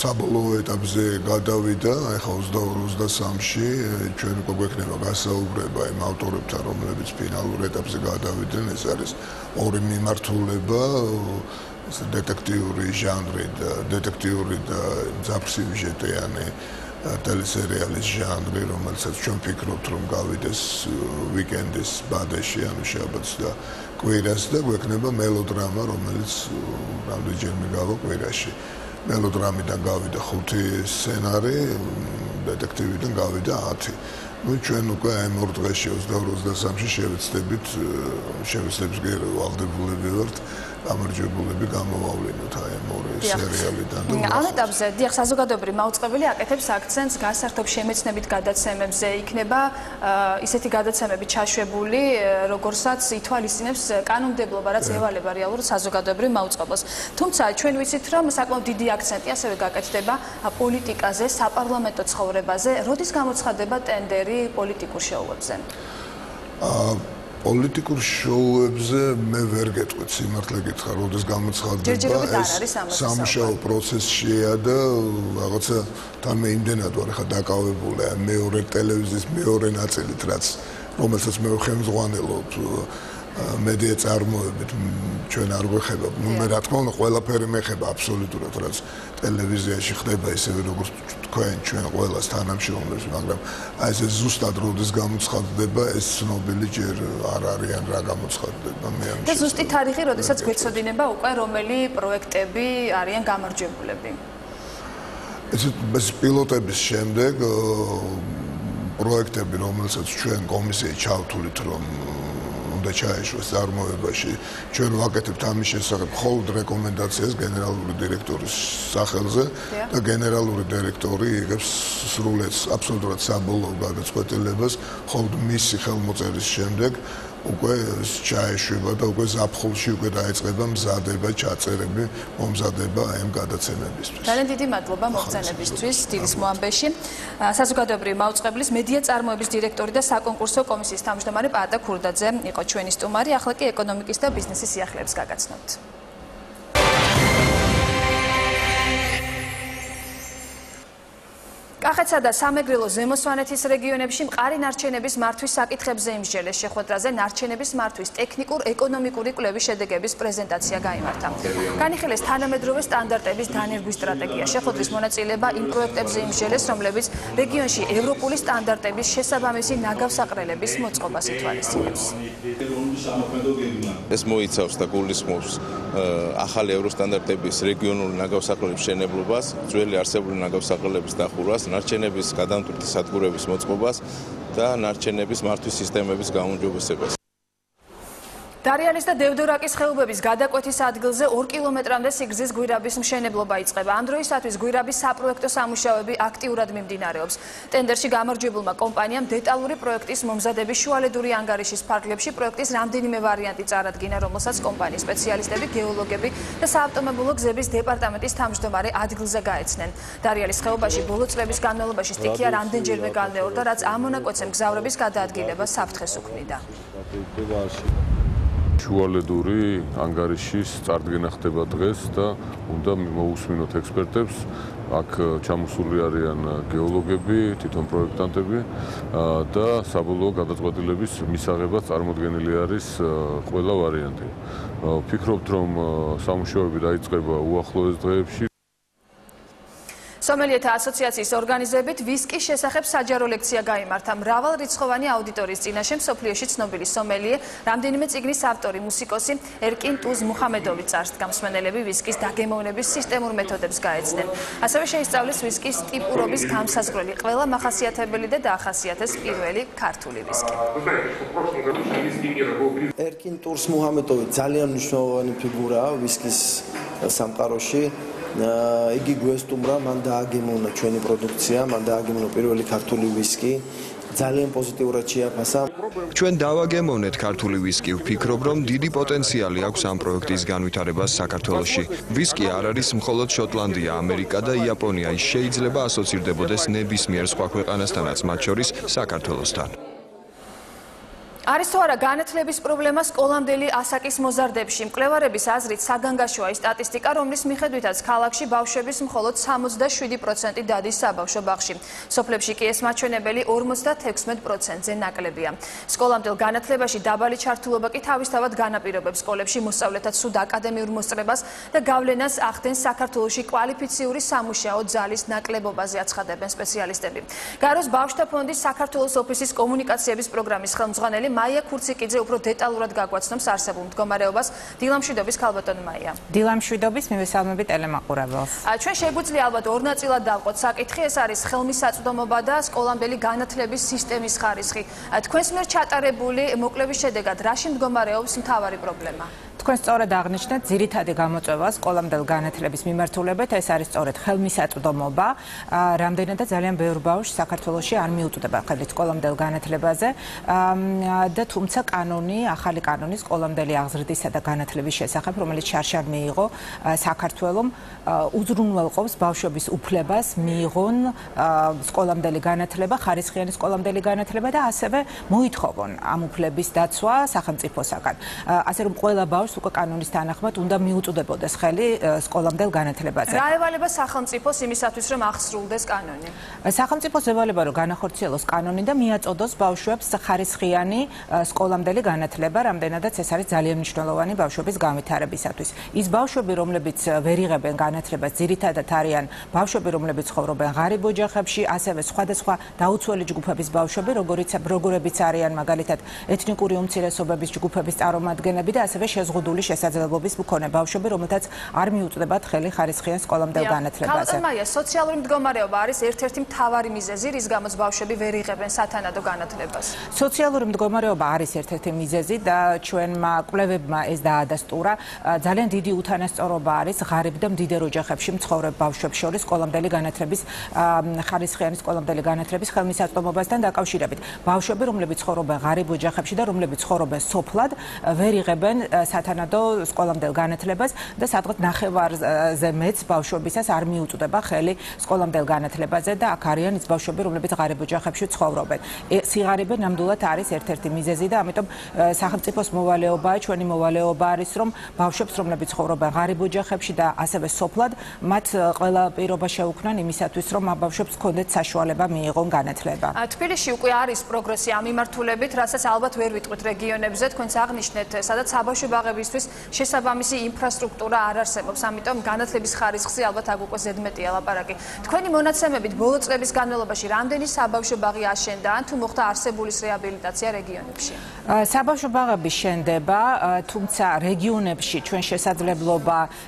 საბოლოო ეტაპზე გადავიდა, ახლა 22-23-ში ჩვენ უკვე გვექნება გასაუბრება იმ ავტორებთან, რომლებიც ფინალურ ეტაპზე გადავიდნენ, ეს არის ორი მიმართულება დეტექტიური ჟანრი და მძაფრსიუჟეტიანი ტელესერიალის ჟანრი, რომელსაც ჩვენ ვფიქრობთ, რომ გავიდეს ვიკენდის ბადეში, ანუ შაბათს და კვირას და გვექნება მელოდრამა, რომელიც რამდენჯერმე გავა კვირაში. მელოდრამიდან გავიდა 5 სცენარი, დეტექტივიდან გავიდა 10. ну ჩვენ უკვე ამ ორ დღეში 22-23-ში შევეცდებით ვალდებულები ვართ გამარჯვებულები გამოვავლინოთ აი ამ ორი სერიალიდან. ამ ეტაპზე დიახ საზოგადოებრივი მაუწყებელი აკეთებს აქცენტს გასართობ შემეცნებით გადაცემებზე, იქნება ისეთი გადაცემები ჩაშვებული, როგორსაც ითვალისწინებს კანონმდებლობა, რაც ევალება რეალურად საზოგადოებრივ მაუწყებელს. თუმცა ჩვენ ვიცით, რომ საკმაოდ დიდი აქცენტი ასევე გაკეთდება პოლიტიკაზე, საპარლამენტო ცხოვრებაზე, როდის გამოცხადდება ტენდერი პოლიტიკურ შოუებზე? პოლიტიკურ შოუებზე მე ვერ გეტყვით სიმართლე გითხრა, როდეს გამოცხადდება ეს სამუშაო პროცესშია და რაღაცა თან მე იმდენად ვარ ხა დაკავებული მეორე ტელევიზიის მეორე ნაწილით, რომელსაც მე ხელმძღვანელობ მედია წარმოებით ჩვენ არ გვეხება. მე რა თქმა უნდა ყველაფერი მეხება აბსოლუტურად, რაც ტელევიზიაში ხდება, ისევე როგორც თქვენ ჩვენ ყველას თანამშრომლებს, მაგრამ აი ეს ზუსტად როდის გამოცხადდება, ეს ცნობილი ჯერ არ არიან რა გამოცხადდება. მე ამ და ზუსტი თარიღი, როდესაც გვეცოდინება უკვე რომელი პროექტები არიან გამარჯვებულები. ეს პილოტების შემდეგ პროექტები, რომელსაც ჩვენ კომისიей ჩავთვლით, რომ უნდა ჩაეშვას წარმოებაში, ჩვენ ვაკეთებთ ამის შესახებ მხოლოდ რეკომენდაციას გენერალური დირექტორის სახელზე და გენერალური დირექტორი იღებს სრულიად აბსოლუტურად საბოლოო გადაწყვეტილებას, მხოლოდ მისი ხელმოწერის შემდეგ უკვე ჩაეშვება და უკვე ზაფხულში უკვე დაიწყება მზადება, ჩაწერები, მომზადება ამ გადაცემებისთვის. ძალიან დიდი მადლობა მოხსენებისთვის დილის მოამბეში. საზოგადოებრივი მაუწყებლის მედია წარმოების დირექტორი და საკონკურსო კომისიის თავმჯდომარე პაატა ქურდაძე იყო ჩვენი სტუმარი. ახლა კი ეკონომიკის და ბიზნესის სიახლეებს გაგაცნობთ. კახეთსა და სამეგრელო ზემოსვანეთის რეგიონებში მყარი ნარჩენების მართვის საკითხებზე იმსჯელეს შეხვედრაზე ნარჩენების მართვის ტექნიკურ-ეკონომიკური კვლევის შედეგების პრეზენტაცია გაიმართა. განიხილეს თანამედროვე სტანდარტების დანერგვის სტრატეგია. შეხვედრის მონაწილეობა იმ პროექტებზე იმსჯელეს, რომლებიც რეგიონში ევროპული სტანდარტების შესაბამისი ნაგავსაყრელების მოწყობას ითვალისწინებს. ეს მოიცავს და გულისხმობს ახალი ევროსტანდარტების რეგიონული ნაგავსაყრელების მშენებლობას, ძველი არსებული ნაგავსაყრელების დახურვას, ნარჩენების გადამტვირთი სადგურების მოწყობას და ნარჩენების მართვის სისტემების გაუმჯობესებას. დარიალის და დევდორაკის ხეობების გადაკვეთის ადგილზე 2 კილომეტრამდე სიგრძის გვირაბის მშენებლობა იწყება. ამ დროისათვის გვირაბის საპროექტო სამუშაოები აქტიურად მიმდინარეობს. ტენდერში გამარჯვებულმა კომპანიამ დეტალური პროექტის მომზადების შუალედური ანგარიშის ფარგლებში პროექტის რამდენიმე ვარიანტი წარადგინა, რომელსაც კომპანიის სპეციალისტები, გეოლოგები და საავტომობილო გზების დეპარტამენტის თავმჯდომარე ადგილზე გაეცნენ. დარიალის ხეობაში ბოლო წლების განმავლობაში სტიქია რამდენჯერმე განმეორდა, რაც ამ მონაკვეთზე მგზავრების გადაადგილებას საფრთხეს უქმნიდა. შუალედური ანგარიშის წარდგენა ხდება დღეს და უნდა მოусმინოთ ექსპერტებს. აქ ჩამოსული არიან გეოლოგები, თვითონ პროექტანტები და საბოლოო გადაწყვეტილების მისაღებად წარმოდგენილი არის ყველა ვარიანტი. ვფიქრობთ, რომ სამუშაოები დაიწყება უახლოეს დღეებში. სომელიეთა ასოციაციის ორგანიზებით ვისკის შესახებ საჯარო ლექცია გაიმართა. მრავალრიცხოვანი აუდიტორიის წინაშე მსოფლიოში ცნობილი სომელიე, რამდენიმე წიგნის ავტორი, მუსიკოსი ერკინ ტუზ მუხამედოვი წარსდგა. მსმენელები ვისკის დაგემოვნების სისტემურ მეთოდებს გაეცნენ. ასევე შეისწავლეს ვისკის ტიპურობის გამსაზღვრელი, ყველა მახასიათებელი და დაახასიათეს პირველი ქართული ვისკი. ერკინ ტუზ მუხამედოვი ძალიან მნიშვნელოვანი ფიგურაა ვისკის სამყაროში. იგი გვესტუმრა, მან დააგემოვნა ჩვენი პროდუქცია, მან დააგემოვნა პირველი ქართული ვისკი. ძალიან პოზიტიურად შეაფასა. ჩვენ დავაგემოვნეთ ქართული ვისკი. ვფიქრობ, რომ დიდი პოტენციალი აქვს ამ პროექტის განვითარებას საქართველოში. ვისკი არ არის მხოლოდ შოტლანდია, ამერიკა და იაპონია, ის შეიძლება ასოცირდებოდეს ნებისმიერ სხვა ქვეყანასთანაც, მათ შორის საქართველოსთან. არის თუ არა განათლების პრობლემა სკოლამდელი ასაკის მოზარდებში. მკვლევარების აზრით საგანგაშოა ის სტატისტიკა, რომლის მიხედვითაც ქალაქში ბავშვების მხოლოდ 67% დადის საბავშვო ბაღში. სოფლებში კი ეს მაჩვენებელი 56%-ზე ნაკლებია. სკოლამდელ განათლებაში დაბალი ჩართულობა კი თავისთავად განაპირობებს სკოლებში მოსწავლეთა ცუდ აკადემიურ მოსწრებას და გავლენას ახდენს საქართველოში კვალიფიციური სამუშაო ძალის ნაკლებობაზე, აცხადებენ სპეციალისტები. გაროს ბავშვთა ფონდის საქართველოს ოფისის კომუნიკაციების პროგრამის ხელმძღვანელი მაია ქურციკიძე უფრო დეტალურად გაგვაცნობს არსებულ მდგომარეობას. დილამშვიდობის ქალბატონ მაია. დილამშვიდობის მივესალმები ტელემაყურებელს. ჩვენ შეგვიძლია ალბათ ორ ნაწილად დავყოთ საკითხი, ეს არის ხელმისაწვდომობა და სკოლამდელი განათლების სისტემის ხარისხი. თქვენს მიერ ჩატარებული მოკვლევის შედეგად რაში მდგომარეობს მთავარი პრობლემა? თქვენ სწორად აღნიშნეთ, ძირითადი გამოწვევა სკოლამდელ განათლების მიმართულებით ეს არის სწორედ ხელმისაწვდომობა. რამდენადაც ძალიან ბევრ ბავშვს საქართველოში არ მიუწვდება ხელით სკოლამდელ განათლებაზე და თუმცა ახალი კანონი სკოლამდელი აღზრდისა და განათლების შესახებ, რომელიც შარშან მიიღო საქართველომ, უზრუნველყოფს ბავშვების უფლებას მიიღონ სკოლამდელი განათლება, ხარისხიანი სკოლამდელი განათლება და ასევე მოითხოვონ ამ უფლების დაცვა სახელმწიფოსაგან. ასე რომ ყველა ბავშვს უკვე კანონის თანახმად უნდა მიუწვდებოდეს ხელი სკოლამდელ განათლებაზე. რა ევალება სახელმწიფოს იმისათვის, რომ აღსრულდეს კანონი? სახელმწიფოს ევალება, რომ განახორციელოს კანონი და მიაწოდოს ბავშვებს ხარისხიანი სკოლამდელი განათლება, რამდენადაც ეს არის ძალიან მნიშვნელოვანი ბავშვების განვითარებისათვის. ის ბავშვები, რომლებიც ვერ იღებენ განათლებას, ძირითადად არიან ბავშვები, რომლებიც ცხოვრობენ ღარიბ ოჯახებში, ასევე სხვადასხვა დაუცველი ჯგუფების ბავშვები, როგორებიც არიან მაგალითად ეთნიკური უმცირესობების ჯგუფების წარმომადგენლები და ასევე შეზღუდული შესაძლებლობის მქონე ბავშვები, რომელთაც არ მიუწვდებათ ხელი ხარისხიან სკოლამდელ განათლებაზე. ქალწმაია, სოციალური მდგომარეობა არის ერთ-ერთი მთავარი მიზეზი, რის გამოც ბავშვები ვერ იღებენ სათანადო განათლებას. სოციალური მდგომარეობა არის ერთ-ერთი მიზეზი და ჩვენმა კვლევებმა ეს დაადასტურა. ძალიან დიდი უთანასწორობა არის ღარიბ და მდიდარ ოჯახებში მცხოვრებ ბავშვებს შორის სკოლამდელი განათლების ხარისხიანი სკოლამდელი განათლების ხელმისაწვდომობასთან დაკავშირებით. ბავშვები, რომლებიც ცხოვრობენ ღარიბ ოჯახებში და რომლებიც ცხოვრობენ სოფლად, ვერ იღებენ სათანადო სკოლამდელ განათლებას და სადღაც ნახევარზე მეც ბავშვებისას არ მიუწვდება ხელი სკოლამდელ განათლებაზე და აქ არიან ის ბავშვები, რომლებიც ღარიბ ოჯახებში ცხოვრობენ. სიღარიბე ნამდვილად არის ერთ-ერთი მიზეზი და ამიტომ სახელმწიფოს მოვალეობაა, ჩვენი მოვალეობა არის, რომ ბავშვებს, რომლებიც ცხოვრობენ ღარიბ ოჯახებში და ასევე სოფლად, მათ ყველა პირობა შეუქმნან იმისათვის, რომ ამ ბავშვებს ჰქონდეთ საშუალება მიიღონ განათლება. თბილისში უკვე არის პროგრესი ამ მიმართულებით, რასაც ალბათ ვერ ვიტყვით რეგიონებზე, თქვენც აღნიშნეთ, სადაც საბავშვო ბაღებისთვის შესაბამისი ინფრასტრუქტურა არ არსებობს, ამიტომ განათლების ხარისხზე ალბათ აქ უკვე ზედმეტია ლაპარაკი. თქვენი მონაცემებით ბოლო წლების განმავლობაში რამდენი საბავშვო ბაღი აშენდა ან თუ მოხდა არსებულის რეაბილიტაცია რეგიონებში? საბავშვო ბაღები შენდება, თუმცა რეგიონებში ჩვენ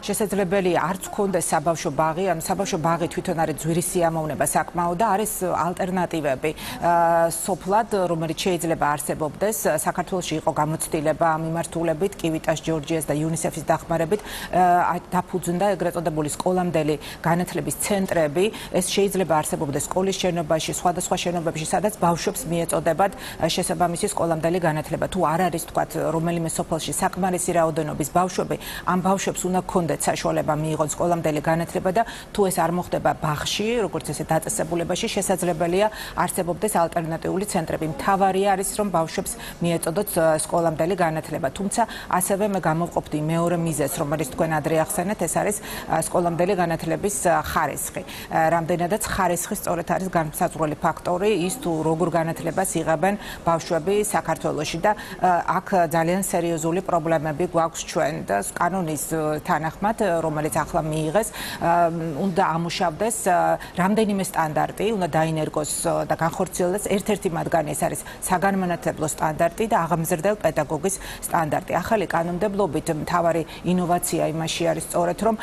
შესაძლებელი არც გქონდეს საბავშვო ბაღი, ანუ საბავშვო ბაღი თვითონ არის ძვირი სიამოვნება საკმაოდ და არის ალტერნატივები სოფლად, რომელიც შეიძლება არსებობდეს. საქართველოში იყო გამოცდილება ამ მიმართულებით, კივიტას, ჯორჯიას და იუნისეფის დახმარებით დაფუძნდა ეგრეთ წოდებული სკოლამდელი განათლების ცენტრები. ეს შეიძლება არსებობდეს სკოლის შენობაში, სხვადასხვა შენობებში, სადაც ბავშვებს მიეწოდებათ შესაბამისი სკოლამდელი განათლება. თუ არ არის თქვათ რომელიმე სოფელში საკმარისი რაოდენობის ბავშვები, ამ ბავშვებს უნდა ჰქონდეთ საშუალება მიიღონ სკოლამდელი განათლება და თუ ეს არ მოხდება ბაღში, როგორც ესე დაწესებულებაში, შესაძლებელია არსებობდეს ალტერნატიული ცენტრები. მთავარი არის, რომ ბავშვებს მიეწოდოთ სკოლამდელი განათლება. თუმცა ასევე მე გამოვყოფდი მეორე მიზეზს, რომელიც თქვენ ადრე ახსენეთ, ეს არის სკოლამდელი განათლების ხარისხი. რამდენადაც ხარისხი სწორედ არის განმსაზღვრელი ფაქტორი ის თუ როგორ განათლებას იღებენ ბავშვები საქართველოში და აქ ძალიან სერიოზული პრობლემები გვაქვს ჩვენ და კანონის თანახმად, რომელიც ახლა მიიღეს, უნდა ამუშავდეს რამდენიმე სტანდარტი, უნდა დაინერგოს და განხორციელდეს. ერთ-ერთი მათგანი ეს არის საგანმანათლებლო სტანდარტი და აღმზრდელ პედაგოგის სტანდარტი. ახალი კანონმდებლობით მთავარი ინოვაცია იმაში არის სწორედ, რომ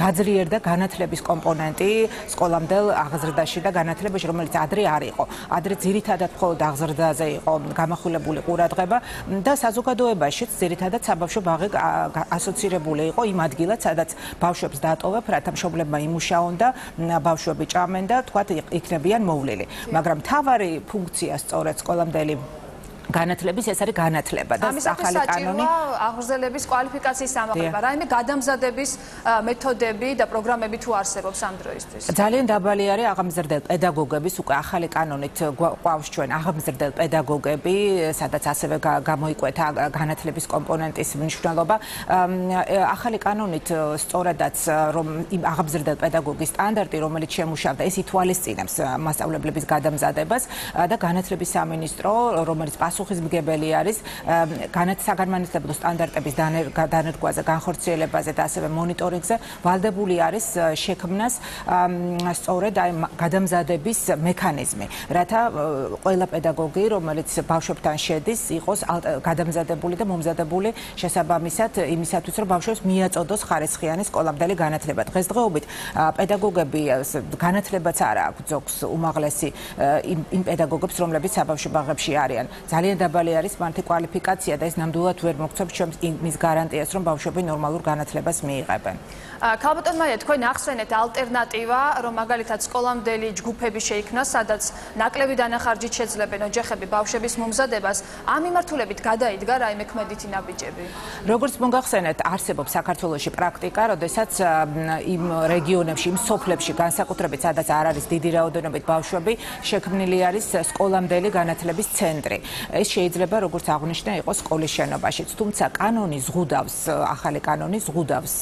გაძლიერდა განათლების კომპონენტი სკოლამდელ აღზრდაში და განათლებაში, რომელიც ადრე არ იყო. ადრე ძირითადად მხოლოდ აღზრდაზე იყო გამახვილებული ყურადღება და საზოგადოებაშიც ძირითადად საბავშვო ბაღი ასოცირებული იყო იმ ადგილად, სადაც ბავშვებს დატოვებ, რათა მშობლებმა იმუშაონ და ბავშვები ჭამენ და თქვათ იქნებიან მოვლილი. მაგრამ მთავარი ფუნქცია სწორედ სკოლამდელი განათლების ეს არის განათლება და ახალი კანონი აღგრძელების კვალიფიკაციის ამაღლება. რაიმე გადამზადების მეთოდები და პროგრამები თუ არსებობს ამ დროისთვის? ძალიან დაბალი არის აღამზრდელ პედაგოგების, უკვე ახალი კანონით გვყავს ჩვენ აღამზრდელ პედაგოგები, სადაც ასევე გამოიკვეთა განათლების კომპონენტის მნიშვნელობა. ახალი კანონით სწორედაც რომ იმ აღამზრდელ პედაგოგის სტანდარტი, რომელიც შემუშავდა, ეს ითვალისწინებს მასწავლებლების გადამზადებას და განათლების სამინისტრო, რომელიც პასუხისმგებელი არის საგანმანათლებლო სტანდარტების დანერგვაზე, განხორციელებაზე და ასევე მონიტორინგზე, ვალდებული არის შექმნას სწორედ გადამზადების მექანიზმი, რათა ყველა პედაგოგი, რომელიც ბავშვებთან შედის, იყოს გადამზადებული და მომზადებული შესაბამისად იმისათვის, რომ ბავშვებს მიაწოდოს ხარისხიანი სკოლამდელი განათლება. დღესდღეობით პედაგოგები განათლებაც არ აქვს ზოგს უმაღლესი იმ პედაგოგებს, რომლებიც საბავშვო ბაღებში არიან. ძალიან ძალიან დაბალი არის მათი კვალიფიკაცია და ეს ნამდვილად ვერ მოგცემს ჩემს იმის გარანტიას, რომ ბავშვები ნორმალურ განათლებას მიიღებენ. ქალბატონ მაია, თქვენ ახსენეთ ალტერნატივა, რომ მაგალითად სკოლამდელი ჯგუფები შეიქმნას, სადაც ნაკლები დანახარჯით შეძლებენ ოჯახები ბავშვების მომზადებას. ამ მიმართულებით გადაიდგა რაიმე ქმედითი ნაბიჯები? როგორც მოგახსენეთ, არსებობს საქართველოში პრაქტიკა, როდესაც იმ რეგიონებში, იმ სოფლებში, განსაკუთრებით სადაც არ არის დიდი რაოდენობით ბავშვები, შექმნილი არის სკოლამდელი განათლების ცენტრი. ეს შეიძლება, როგორც აღნიშნა, იყოს სკოლის შენობაშიც. თუმცა კანონი ზღუდავს, ახალი კანონი ზღუდავს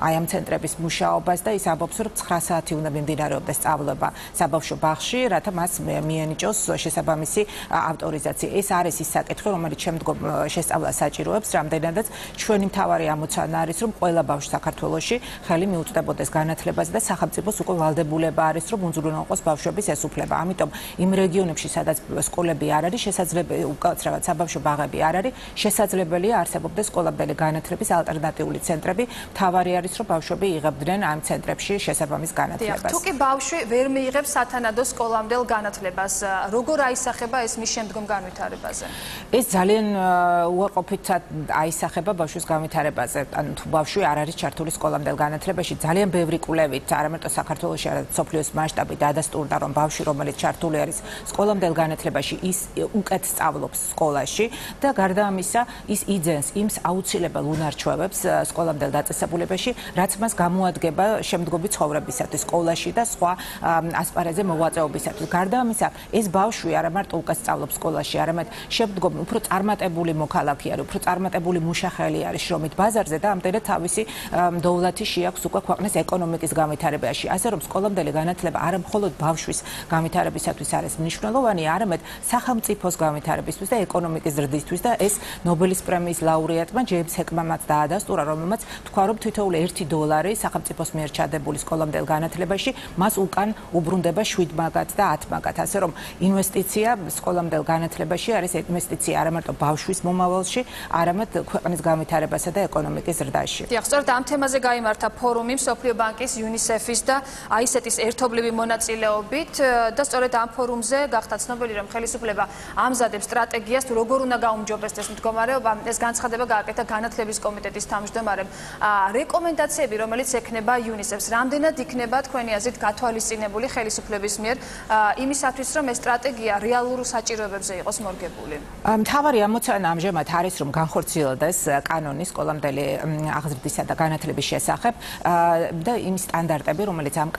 აი ამ ცენტრების მუშაობას და ის ამბობს, რომ 9 საათი უნდა მიმდინარეობდეს სწავლება საბავშვო ბაღში, რათა მას მიენიჭოს შესაბამისი ავტორიზაცია. ეს არის ის საკითხი, რომელიც შემდგომ შესწავლას საჭიროებს, რამდენადაც ჩვენი მთავარი ამოცანა არის, რომ ყველა ბავშვი საქართველოში ხელი მიუწვდებოდეს განათლებაზე და სახელმწიფოს უკვე ვალდებულება არის, რომ უზრუნველყოს ბავშვების ეს უფლება. ამიტომ იმ რეგიონებში, სადაც სკოლები არ არის, შესაძლებელი უკაცრავად საბავშვო ბაღები არ არის, შესაძლებელია არსებობდეს სკოლამდელი განათლების ალტერნატიული ცენტრები. მთავარი არის, რომ ბავშვები იღებდნენ ამ ცენტრებში შესაბამის განათლებას. თუ კი ბავშვი ვერ მიიღებს სათანადო სკოლამდელ განათლებას, როგორ აისახება ეს მის შემდგომ განვითარებაზე? ეს ძალიან უარყოფით აისახება ბავშვის განვითარებაზე. ანუ თუ ბავშვი არ არის ჩართული სკოლამდელ განათლებაში, ძალიან ბევრი კვლევით, არამარტო საქართველოში, არამედ მსოფლიოს მასშტაბით დადასტურდა, რომ ბავშვი, რომელიც ჩართული არის სკოლამდელ განათლებაში, ის უკეთ სწავლობს სკოლაში და გარდა ამისა, ის იძენს იმ აუცილებელ უნარჩვევებს სკოლამდელ დაწესებულებაში, რაც მას გამოადგება შემდგომი ცხოვრებისათვის სკოლაში და სხვა ასპარეზზე მოღვაწეობისათვის. გარდა ამისა, ეს ბავშვი არა მარტო უკეთ სწავლობს სკოლაში, არამედ შემდგომ უფრო წარმატებული მოქალაქე არის, უფრო წარმატებული მუშახელი არის შრომით ბაზარზე და ამდენად თავისი დოვლათი შეაქვს უკვე ქვეყნის ეკონომიკის განვითარებაში. ასე რომ სკოლამდელი განათლება არა მხოლოდ ბავშვის განვითარებისათვის არის მნიშვნელოვანი, არამედ სახელმწიფოს განვითარებისთვის და ეკონომიკის ზრდისთვის და ეს ნობელის პრემიის ლაურეატმა ჯეიმს ჰეკმანმაც დაადასტურა, რომელმაც თქვა, რომ თითოეული $1 სახელმწიფოს მიერ ჩადებული სკოლამდელ განათლებაში მას უკან უბრუნდება 7 მაგათ და 10 მაგათ. ასე რომ ინვესტიცია სკოლამდელ განათლებაში არის ინვესტიცია არა მარტო ბავშვის მომავალში, არამედ ქვეყნის განვითარებასა და ეკონომიკის ზრდაში. დიახ, სწორედ ამ თემაზე გაიმართა ფორუმი მსოფლიო ბანკის, UNICEF-ის და AICET-ის ერთობლივი მონაწილეობით და სწორედ ამ ფორუმზე გახდა ცნობილი, რომ ხელისუფლება ამზადებს სტრატეგიას, თუ როგორ უნდა გაუმჯობესდეს მდგომარეობა. ეს განცხადება გააკეთა განათლების კომიტეტის თავმჯდომარემ. რეკომენდაციები, რომელიც ექნება UNICEF-ს, რამდენად იქნება თქვენი აზრით გათვალისწინებული ხელისუფლების მიერ იმისათვის, რომ ეს სტრატეგია რეალურ საჭიროებებზე იყოს მორგებული? მთავარი ამოცანა ამჟამად არის, რომ განხორციელდეს კანონი სკოლამდელი აღზრდისა და განათლების შესახებ და იმ სტანდარტები, რომელიც ამ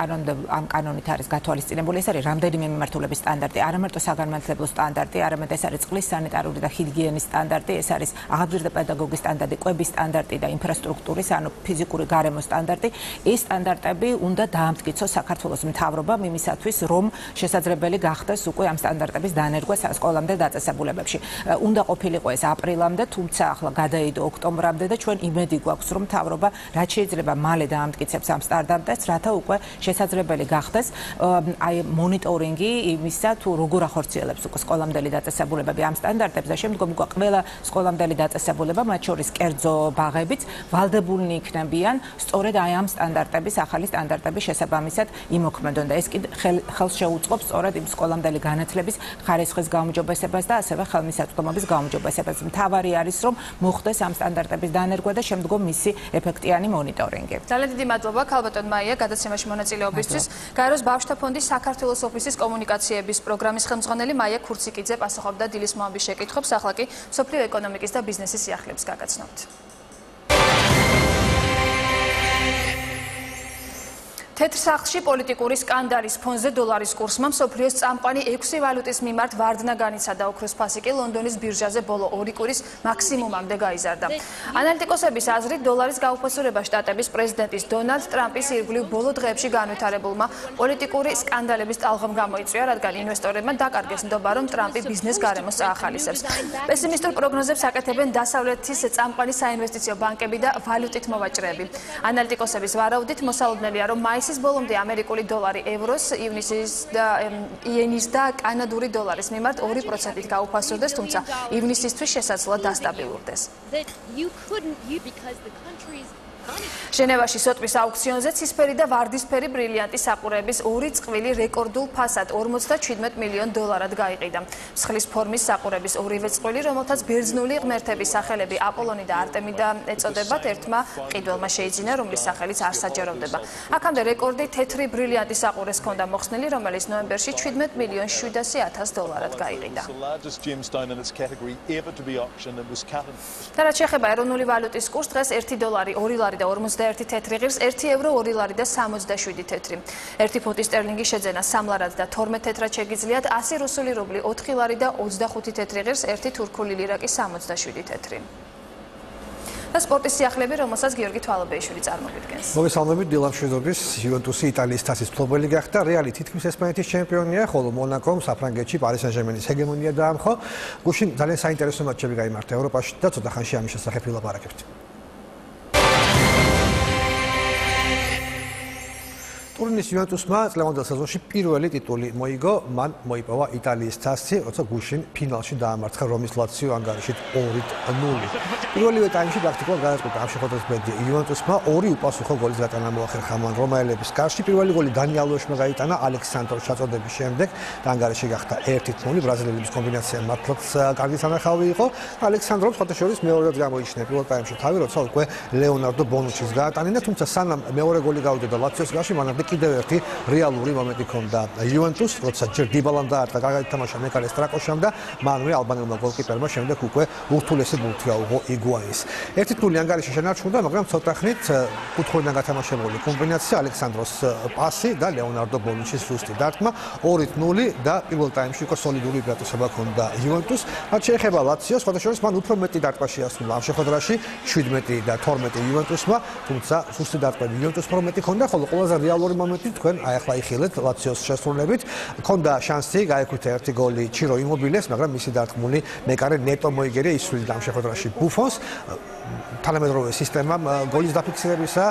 კანონით არის გათვალისწინებული, ეს არის რამდენიმე მიმართულების სტანდარტი, არა მარტო საგანმანათლებლო სტანდარტი, არამედ ეს არის წყლის სანიტარული და ჰიგიენის სტანდარტი, ეს არის აღზრდა პედაგოგის სტანდარტი, კვების სტანდარტი და ინფრასტრუქტურის, ანუ ფიზიკური გარემოს სტანდარტი. ეს სტანდარტები უნდა დაამტკიცოს საქართველოს მთავრობამ იმისათვის, რომ შესაძლებელი გახდეს უკვე ამ სტანდარტების დანერგვა სკოლამდელ დაწესებულებებში. უნდა ყოფილიყო ეს აპრილამდე, თუმცა ახლა გადაიდო ოქტომბრამდე და ჩვენ იმედი გვაქვს, რომ მთავრობა რაც შეიძლება მალე დაამტკიცებს ამ სტანდარტებს, რათა უკვე შესაძლებელი გახდეს აი მონიტორინგი იმისა, თუ როგორ ახორციელებს უკვე სკოლამდელი დაწესებულებები ამ სტანდარტებს და შემდგომ უკვე ყველა სკოლამდელი დაწესებულება, მათ შორის კერძო ბაღებიც, ვალდებულნი იქნებიან სწორედ აი ამ სტანდარტების, ახალი სტანდარტების შესაბამისად იმოქმედონ და ეს კი ხელს შეუწყობს სწორედ იმ სკოლამდელი განათლების ხარისხის გაუმჯობესებას და ასევე ხელმისაწვდომობის გაუმჯობესებას. მთავარი არის, რომ მოხდეს ამ სტანდარტების დანერგვა და შემდგომ მისი ეფექტიანი მონიტორინგი. ძალიან დიდი მადლობა ქალბატონ მაია გადაცემაში მონაწილეობისთვის. გაეროს ბავშვთა ფონდის საქართველოს ოფისის კომუნიკაციების პროგრამის ხელმძღვანელი მაია ქურციკიძე პასუხობდა დილის მოამბის შეკითხვებს, ახლა კი მსოფლიო ეკონომიკის და ბიზნესის სიახლეებს გაგაცნობთ. თეთრ სახლში პოლიტიკური სკანდალის ფონზე დოლარის კურსმა მსოფლიოს წამყვანი 6 ვალუტის მიმართ ვარდნა განიცადა. ოქროს ფასი კი ლონდონის ბირჟაზე ბოლო 2 კვირის მაქსიმუმამდე გაიზარდა. ანალიტიკოსების აზრით, დოლარის გაუფასურება შტატების პრეზიდენტის დონალდ ტრამპის ირგვლივ ბოლო დღეებში განვითარებულმა პოლიტიკური სკანდალების ტალღამ გამოიწვია, რადგან ინვესტორებმა დაკარგეს ნდობა, რომ ტრამპი ბიზნეს გარემოს წაახალისებს. პესიმისტურ პროგნოზებს აკეთებენ დასავლეთის წამყვანი საინვესტიციო ბანკები და ვალუტით მოვაჭრეები. ანალიტიკოსების ვარაუდით მოსალოდნელია, რომ მაისის ბოლომდე ამერიკული დოლარი ევროს, იენის და კანადური დოლარის მიმართ 2%-ით გაუფასურდეს, თუმცა ივნისისთვის შესაძლოა დასტაბილურდეს. ჟენევაში სოტყვის აუქციონზე ცისფერი და ვარდისფერი ბრილიანტი საყურების ორი წყვილი რეკორდულ ფასად 57 მილიონ დოლარად გაიყიდა. მსხლის ფორმის საყურების ორივე წყვილი, რომელთაც ბერძნული ღმერთების სახელები აპოლონი და არტემიდა ეწოდებათ, ერთმა მყიდველმა შეიძინა, რომლის სახელიც არ საჯაროვდება. აქამდე რეკორდი თეთრი ბრილიანტი საყურეს ჰქონდა მოხსნილი, რომელიც ნოემბერში 17 მილიონ 700,000 დოლარად გაიყიდა. და რაც შეეხება ეროვნული ვალუტის კურსს, დღეს 1 დოლარი 2 ლარი და 51 თეთრი ღირს, 1 ევრო 2 ლარი და 67 თეთრი. 1 ფუნტი სტერლინგი შეძენა 3 ლარად და 12 თეთრად შეგიძლიათ, 100 რუსული რუბლი 4 ლარი და 25 თეთრი ღირს, 1 თურქული ლირა კი 67 თეთრი. და სპორტის სიახლეები, რომელსაც გიორგი თვალობეიშვილი წარმოგვიდგენს. მოგესალმებით, დილამშვიდობის. იუვენტუსი იტალიის თასის მფლობელი გახდა, რეალი თითქმის ესპანეთის ჩემპიონია, ხოლო მონაკომ საფრანგეთში პარი სენ-ჟერმენის ჰეგემონია დაამხო. გუშინ ძალიან საინტერესო მატჩები გაიმართა ევროპაში და ცოტა ხანში ამის შესახებ ვილაპარაკებთ. ტურინის იუვენტუსმა წლევანდელ სეზონში პირველი ტიტული მოიგო, მან მოიპოვა იტალიის თასი, როცა გუშინ ფინალში დაამარცხა რომის ლაციო ანგარიშით 2-0. პირველივე ტაიმში პრაქტიკულად გადაწყვიტა ამ შეხვედრის ბედი იუვენტუსმა 2 უპასუხო გოლის გატანა მოახერხა მან რომაელების კარში. პირველი გოლი დანი ალვესმა გაიტანა ალექსანდროს ჩაწოდების შემდეგ და ანგარიში გახდა 1-0. ბრაზილიელების კომბინაცია მართლაც კარგი სანახავი იყო. ალექსანდრომ ფოტოშორის მეორედ გამოიჩინა პირველ ტაიმში თავი, როცა უკვე ლეონარდო ბონუჩის გაატანინა, თუმცა სანამ მეორე გოლი გავიდა ლაციოს გარში, მანამდე კიდევ ერთი რეალური მომენტი ჰქონდა იუვენტუსს, როცა ჯერ იბალამ დაარტყა, გაითამაშა მეკარე სტრაკოშამ და მანვე ალბანელმა გოლკიპერმა შემდეგ უკვე ურთულესი ბურთი აუღო იგუაინს. 1-0 ანგარიში შენარჩუნდა, მაგრამ ცოტა ხნით კუთხურიდან გათამაშებული კომბინაცია ალექსანდროს პასი და ლეონარდო ბონუჩის ზუსტი დარტყმა 2-0 და პირველ ტაიმში უკვე სოლიდური უპირატესობა ჰქონდა იუვენტუსს. რაც შეეხება ლაციოს, ფოტოშორის მან უფრო მეტი დარტყმა შეასრულა ამ შეხვედრაში 17 და 12 იუვენტუსმა, თუმცა ზუსტი დარტყმები იუვენტუსს უფრო მეტი ჰქონდა, ხოლო ყველაზე რეალური მომენტი თქვენ აი ახლა იხილეთ ლაციოს შესრულებით. ჰქონდა შანსი გაექვითა ერთი გოლი ჩირო იმობილეს, მაგრამ მისი დარტყმული მეკარე ნეტო მოიგერია ისვრიდა ამ შეხვედრაში ბუფონს. თანამედროვე სისტემამ გოლის დაფიქსირებისა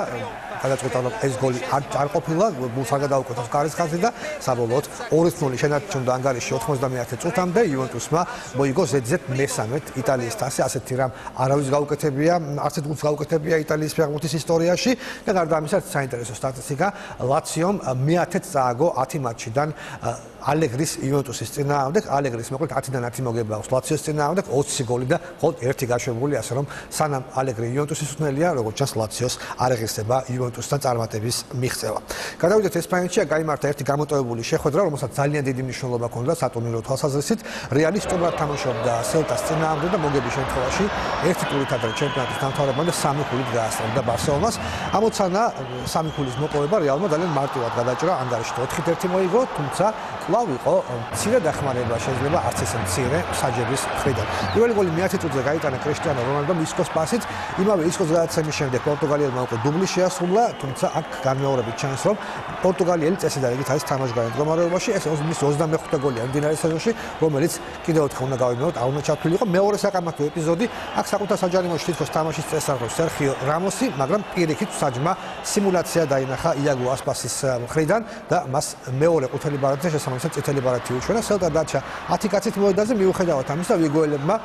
გადაწყვიტა, რომ ეს გოლი არ ყოფილა, გულს არ გადაუკვეთავს კარის ხაზი და საბოლოოდ 2-0 შენარჩუნდა ანგარიში 91 წუთამდე. იუვენტუსმა მოიგო ზედიზედ მესამედ იტალიის თასი, ასეთი რამ არავის გაუკეთებია, არცეთ გუნდს გაუკეთებია იტალიის ფეხბურთის ისტორიაში და გარდა ამისა საინტერესო სტატისტიკა, ლაციომ მე-10 წააგო 10 მატჩიდან ალეგრის იუვენტუსის წინააღმდეგ, ალეგრის მოკლედ 10-დან 10 მოგება აქვს ლაციოს წინააღმდეგ, 20 გოლი და მხოლოდ 1 გაშვებული, ასე რომ სანამ ალეგრი იუვენტუსის უთნელია, როგორც ჩანს ლაციოს არ ეღირსება იუვენტუსთან წარმატების მიღწევა. გადავიდეთ ესპანეთში, გაიმართა ერთი გამოტოვებული შეხვედრა, რომელსაც ძალიან დიდი მნიშვნელობა ჰქონდა სატურნირო თვალსაზრისით. რეალი სტუმრად თამაშობდა სელტას წინააღმდეგ და მოგების შემთხვევაში ერთი ტურით ადრე ჩემპიონატის დამთავრებამდე 3 ქულით გაასწორდა ბარსელონას. ამოცანა 3 ქულის მოპოვება რეალმა ძალიან მარტივად გადაჭრა, ანგარიში 4-1 მოიგო, თუმცა კვლავ იყო მცირე დახმარება, შეიძლება არც ესე მცირე საჯების მხრიდან. პირველი გოლი მე-10 წუთზე გაიტანა კრისტიანო რონალდომ ისკოს პასით, იმავე ისკოს გადაცემის შემდეგ პორტუგალიელმა უკვე დუბლი შეასრულა, თუმცა აქ განმეორებით ჩანს, რომ პორტუგალიელი წესი და რიგით არის თამაშგარეთ მდგომარეობაში. ეს მის 25 გოლია მიმდინარე სეზონში, რომელიც კიდევ ოთხი უნდა გავიმეოროთ, არ უნდა ჩათვლილიყო. მეორე საკამათო ეპიზოდი, აქ საკუთარ საჯარიმოში თითქოს თამაშის წესს არღებს სერხიო რამოსი, მაგრამ პირიქით საჯმა სიმულაცია დაინახა იაგო ასპასის მხრიდან და მას მეორე ყუთელი ბარათზე შესაბამისად წითელი ბარათი უჩვენა. სელტა დაჩა 10 კაცით მოედაზე, მიუხედავად ამისა, ვიგოელებმა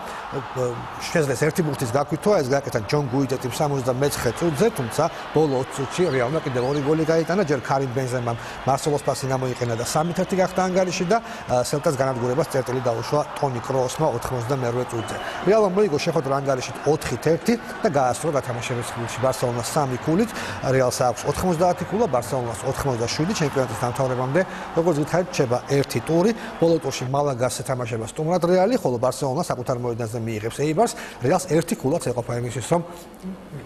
შეძლეს ერთი ბურთის გაქვითვა, ეს გააკეთა ჯონ გუიდეტიმ 79 წუთზე, თუმცა ბოლო 20 წუთში რეალმა კიდევ 2 გოლი გაიტანა, ჯერ კარიმ ბენზემამ მარსელოს პასი გამოიყენა და 3-1 გახდა ანგარიში და სელტას განადგურებას წერტილი დაუშვა ტონი კროოსმა 92 წუთზე. რეალმა მოიგო შეხვედრა ანგარიშით 4-1 და გაასწრო გათამაშების ხილში ბარსელონას 3 ქულით. რეალს აქვს 90 ქულა, ბარსელონას 87, ჩემპიონატის დამთავრებამდე როგორც გითხარით რჩება ერთი ტური. ბოლო ტურში მალაგას ეთამაშება სტუმრად რეალი, ხოლო ბარსელონა საკუთარ მოედანზე მიიღებს ეიბარს. რეალს ერთი ქულაც ეყოფა იმისთვის, რომ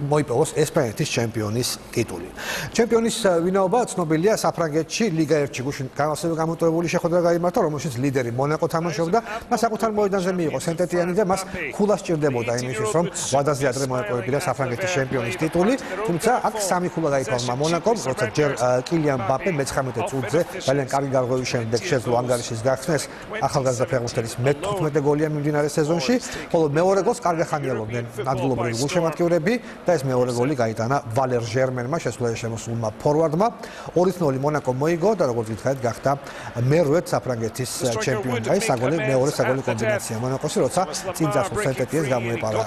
მოიპოვოს ესპანეთის ჩემპიონის ტიტული. ჩემპიონის ვინაობა ცნობილია საფრანგეთში, ლიგა 1-ში გუშინ ასევე გამოტოვებული შეხვედრა გაიმართა, რომელშიც ლიდერი მონაკო თამაშობდა. მას საკუთარ მოედანზე მიიღო სენტეტიანი და მას ქულა სჭირდებოდა იმისთვის, რომ ვადაზე ადრე მოეპოვებინა საფრანგეთის ჩემპიონის ტიტული. თუმცა აქ 3 ქულა გაიპოვა მონაკომ, როცა ჯერ კილიან მბაპე მე-19 წუთზე ძალიან კარგი გარღვევის შემდეგ შეძლო ანგარიშის გახსნას. ახალგაზრდა ფეხბურთელის მე-15 გოლია მიმდინარე სეზონში, ხოლო მეორე გოლს კარგი ხანიელობდნენ ადგილობრივი გულშემატკივრები და ეს მეორე გოლი გაიტანა ვალერ ჟერმენმა გოლმა შესრულა შემოსულმა ფორვარდმა 2-0 მონაკო მოიგო და როგორც გითხარით გახდა მერვე საფრანგეთის ჩემპიონი. აი მეორე საგოლე კომბინაცია მონაკოსი, როცა წინ წასულ სენტეტიეს გამოეპარა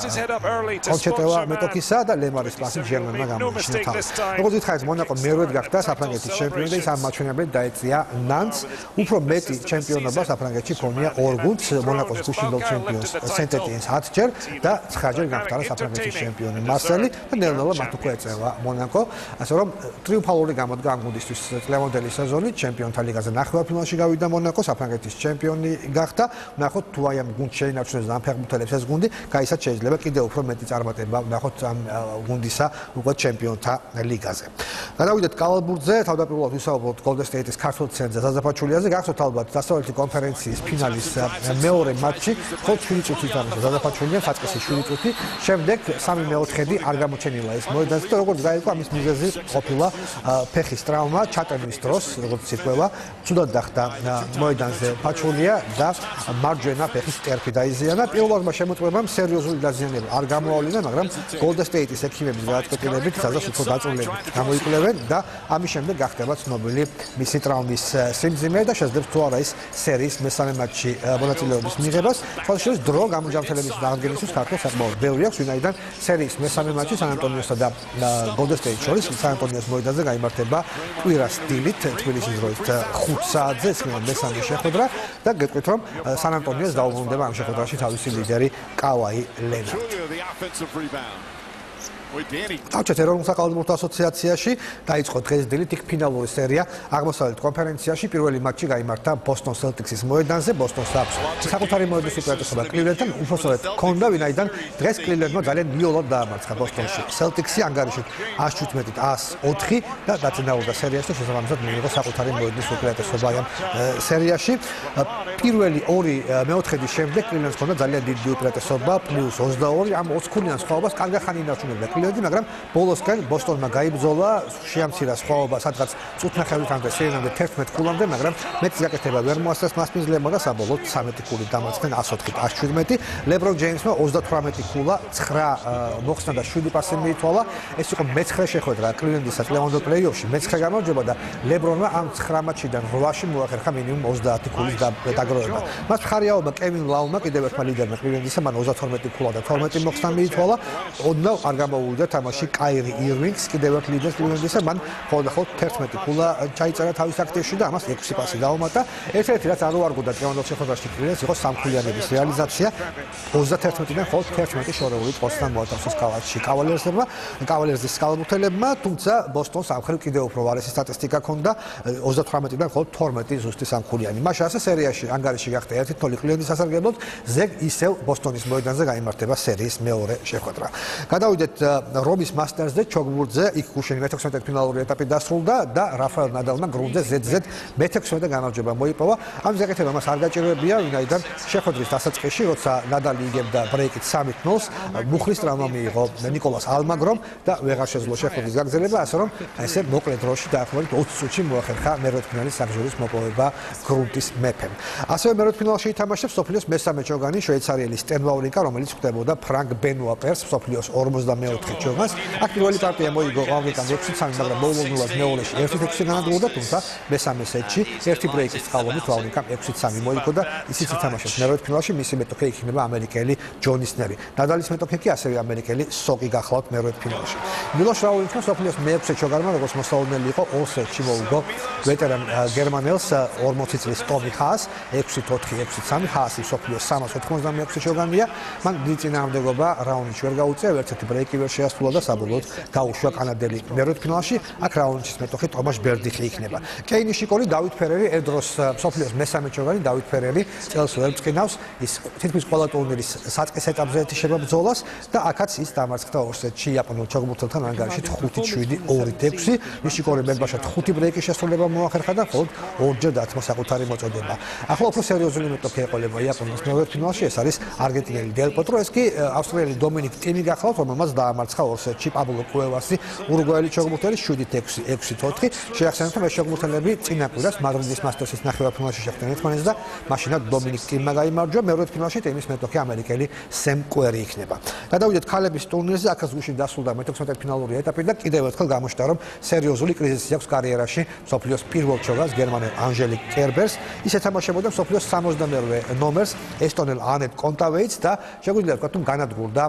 კონჩეტევა მეტოქისა და ლემარის პასი ჟერმენმა გამოიშნა თავს. როგორც გითხარით მონაკო მერვე გახდა საფრანგეთის ჩემპიონი და ის ამ მაჩვენებლით დაეწია ნანს. უფრო მეტი ჩემპიონობა საფრანგეთში ქონია ორ გუნდს, მონაკოს გუშინდელ ჩემპიონს სენტეტიენს 10 ჯერ და 9 ჯერ გახდა საფრანგეთის ჩემპიონი მარსელი და ნელ-ნელა მათ უკვე ეწევა მონაკო. ასე რომ ტრიუმფალური გამოდგა ამ გუნდისთვის წლევანდელი სეზონი, ჩემპიონთა ლიგაზე ნახევარფინალში გავიდა მონაკო, საფრანგეთის ჩემპიონი გახდა. ნახოთ თუ აი ამ გუნდს შეინარჩუნებს და ამ ფეხბურთელებს ეს გუნდი, გაისაც შეიძლება კიდევ უფრო მეტი წარმატება ნახოთ ამ გუნდისა უკვე ჩემპიონთა ლიგაზე. გადავიდეთ კალათბურთზე, თავდაპირველად ვისაუბროთ Golden State-ის ქართულ ცენტრზე ზაზაფაჩულიაზე, გახსოვთ ალბათ დასავლეთი კონფერენციის ფინალის მეორე მატჩი, მხოლოდ 7 წუთი თამაშა ზაზაფაჩულია, საწყისი 7 წუთი, შემდეგ 3-4 არ გამოჩენილა ეს მოედანზე და როგორც გაირკვა ამის მიზეზი ყოფილა ფეხის ტრავმა ჩატევის დროს, როგორც ირკვევა, ცუდად დახდა მოედანზე ფაჩულია და მარჯვენა ფეხის ტერფი დაიზიანა. პირველმა შემოწმებამ სერიოზული დაზიანება არ გამოავლინა, მაგრამ Golden State-ის ექიმების გადაწყვეტილებით საზას უფრო დაწვრილებით გამოიკვლევენ და ამის შემდეგ გახდება ცნობილი მისი ტრავმის სიმძიმე და შეძლებს თუ არა ის სერიის მესამე მატჩში მონაწილეობის მიღებას. თვალშორის დრო გამოჯამთელების დაადგენისთვის ქართულს საკმაოდ ბევრი აქვს, ვინაიდან სერიის მესამე მატჩი სან-ანტონიოსა და Golden State შორის სან-ანტონიოს მოედანზე გაიმართება კვირას დილით თბილისის დროით 5 საათზე, ეს მესამე შეხვედრა და გეტყვით რომ სან-ანტონიოს დაუბრუნდება ამ შეხვედრაში თავისი ლიდერი კავაი ლენარდი. Avcet ეროვნულ საკალათბურთო ასოციაციაში დაიწყო დღეს დილით იქ ფინალური სერია აღმოსავლეთ კონფერენციაში პირველი მატჩი გაიმართა Boston Celtics-ის მოედანზე. Boston-ს აქვს საკუთარი მოედნის უპირატესობა Cleveland-თან, უბრალოდ ჰქონდა, ვინაიდან დღეს Cleveland-მა ძალიან მიოლად დაამარცხა Boston-ში. Celtics-ი ანგარიშით 117-ით 104 და დაწინაურდა სერიაში და შესაბამისად მიიღო საკუთარი მოედნის უპირატესობა ამ სერიაში. პირველი ორი მეოთხედის შემდეგ Cleveland-ს ჰქონდა ძალიან დიდი უპირატესობა +22, ამ 20 ქულიან სხვაობას კარგი ხანი ინარჩუნებდა. მაგრამ ბოლოსკენ ბოსტონმა გაიბრძოლა, შეამცირა სხვაობა სადღაც წუთნახევრით სერიამდე 11 ქულამდე, მაგრამ მეც გაკეთება ვერ მოასწრეს მას მიზლებმა და საბოლოოდ 13 ქულით დამარცხდნენ 104-17. LeBron James-მა 38 ქულა, 9 მოხსნა და 7 პასი მიითვალა. ეს იყო მე-9 შეხვედრა Cleveland-ისა წლევანდელ პლეი-ოფში, მე-9 გამარჯვება და LeBron-მა ამ 9 მატჩიდან 8-ში მოახერხა მინიმუმ 30 ქულის დაგროვება. მას მხარიაობა Kevin Love-მა, კიდევ ერთმა ლიდერმა Cleveland-ისა, მან 32 ქულა და 12 მოხსნა მიითვალა. ოდნავ არ და თამაში კაირი ირვინგს კიდევ ერთ ლიდერს Cleveland-ისა, მან ხოლმე 11 ქულა ჩაიწერა თავის აქტივში და ამას 6 პასი დაუმატა. ერთ-ერთი რაც არ უარგოდა წლევანდელ შეხვედრაში Cleveland-ს იყო სამქულიანების რეალიზაცია. 31-დან ხოლმე 11 შორეული ყოსთან მოათავსეს კალათში კავალერსის კალათბურთელებმა, თუმცა Boston-ს ამხრივ კიდევ უფრო ვარესი სტატისტიკა ჰქონდა, 38-დან ხოლმე 12 ზუსტი სამქულიანი. მაშინ ასე სერიაში ანგარიში გახდა 1-0 Cleveland-ის სასარგებლოდ, ზეგ ისევ Boston-ის მოედანზე გაიმართება სერიის მეორე შეხვედრა. გადავიდეთ რომის მასტერსზე, ჩოგბურთზე, იქ გუშინ მე-16 ფინალური ეტაპი დასრულდა და რაფაელ ნადალმა გრუნდზე ზედზედ მე-16 გამარჯვება მოიპოვა. ამ ზეკეთება მას არ გაჭირვებია, ვინაიდან შეხვედრის დასაწყისში, როცა ნადალი იგებდა ბრეიკით 3-0-ს, მუხლის ტრავმა მიიღო ნიკოლას ალმაგრომ და ვეღარ შეძლო შეხვედრის გაგრძელება, ასე რომ ესე მოკლე დროში დაახლოებით 20 წუთში მოახერხა მერვედფინალის საგზურის მოპოვება გრუნდის მეფემ. ასევე მერვედფინალში ითამაშებს სოფლიოს მესამე ჩოგანი შვეიცარიელი სტენ ვავრინკა, რომელიც ხვდებოდა ფრანკ ბენუა პერს სოფლიოს 54 ჩოგანს. აქ პირველი პარტია მოიგო ვავრინკამ 6-3, მაგრამ მოულოდნელად მეორეში 1-6 განადგურდა, თუმცა მესამე სეტში ერთი ბრეიკის წყალობით ვავრინკამ 6-3 მოიგო და ისიც ითამაშებს მერვედფინალში, მისი მეტოქე იქნება ამერიკელი ჯონ ისნერი. ნადალის მეტოქე კი ასევე ამერიკელი სოკი გახლავთ მერვედფინალში. მილოშ რაულინგმა სოფლიოს მე-6 ჩოგანმა, როგორც მოსწავლელი იყო, 2 სეტში მოიგო ვეტერან გერმანელს 40 წლის ტომი ჰას 6-4, 6-3. ჰასი სოფლიოს 396 ჩოგანია. მან დიდი წინააღმდეგობა რაუნდში ვერ გაუწია, ერთ-ერთი ბრეიკი ვერ შეასრულა და საბოლოოდ გაუშვა კანადელი მერვედფინალში. აქ რაუნდის მეტოქე ტომაშ ბერდიხი იქნება. კეინი შიკოლი, დავით ფერერი, ედროს სოფლიოს მესამე ჩოგანი, დავით ფერერი წელს ვერ წკინავს, ის თითქმის ყველა ტურნირის საწყის ეტაპზე ეთიშება ბრძოლას და აქაც ის დამარცხდა 2 სეტში იაპონელ ჩოგბურთელთან ანგარიშით 5-7, 2-6. ნიშიკორი ბელბაშად 5 ბრეიკის შესრულება მოახერხა და მხოლოდ 2-ჯერ დათმო საკუთარი მოწოდება. ახლა უფრო სერიოზული მეტოქე ეყოლება იაპონიის მერვედფინალში, ეს არის არგენტინელი დელ პოტრო, ეს კი ავსტრიელი დომინიკ ტიმი გახლავთ, რომელმაც დაამარცხა დაამარცხა 2 სეტში პაბლო კუევასი, ურუგვაელი ჩოგბურთელი 7-6-4. შეახსენეთ, რომ ეს ჩოგბურთელები წინა კვირას მადრიდის მასტერსის ნახევარფინალში შეხვდნენ ერთმანეთს და მაშინაც დომინიკ ტიმმა გაიმარჯვა. მეორე ფინალში ტიმის მეტოქი ამერიკელი სემ კვერი იქნება. გადავიდეთ ქალების ტურნირზე, აქაც გუშინ დასრულდა მე-16 ფინალური ეტაპი და კიდევ ერთხელ გამოჩნდა, რომ სერიოზული კრიზისი აქვს კარიერაში მსოფლიოს პირველ ჩოგას გერმანელ ანჟელიკ კერბერს. ის ეთამაშებოდა მსოფლიოს 62-ე ნომერს ესტონელ ანეტ კონტავეიტს და შეგვიძლია ვთქვათ, რომ განადგურდა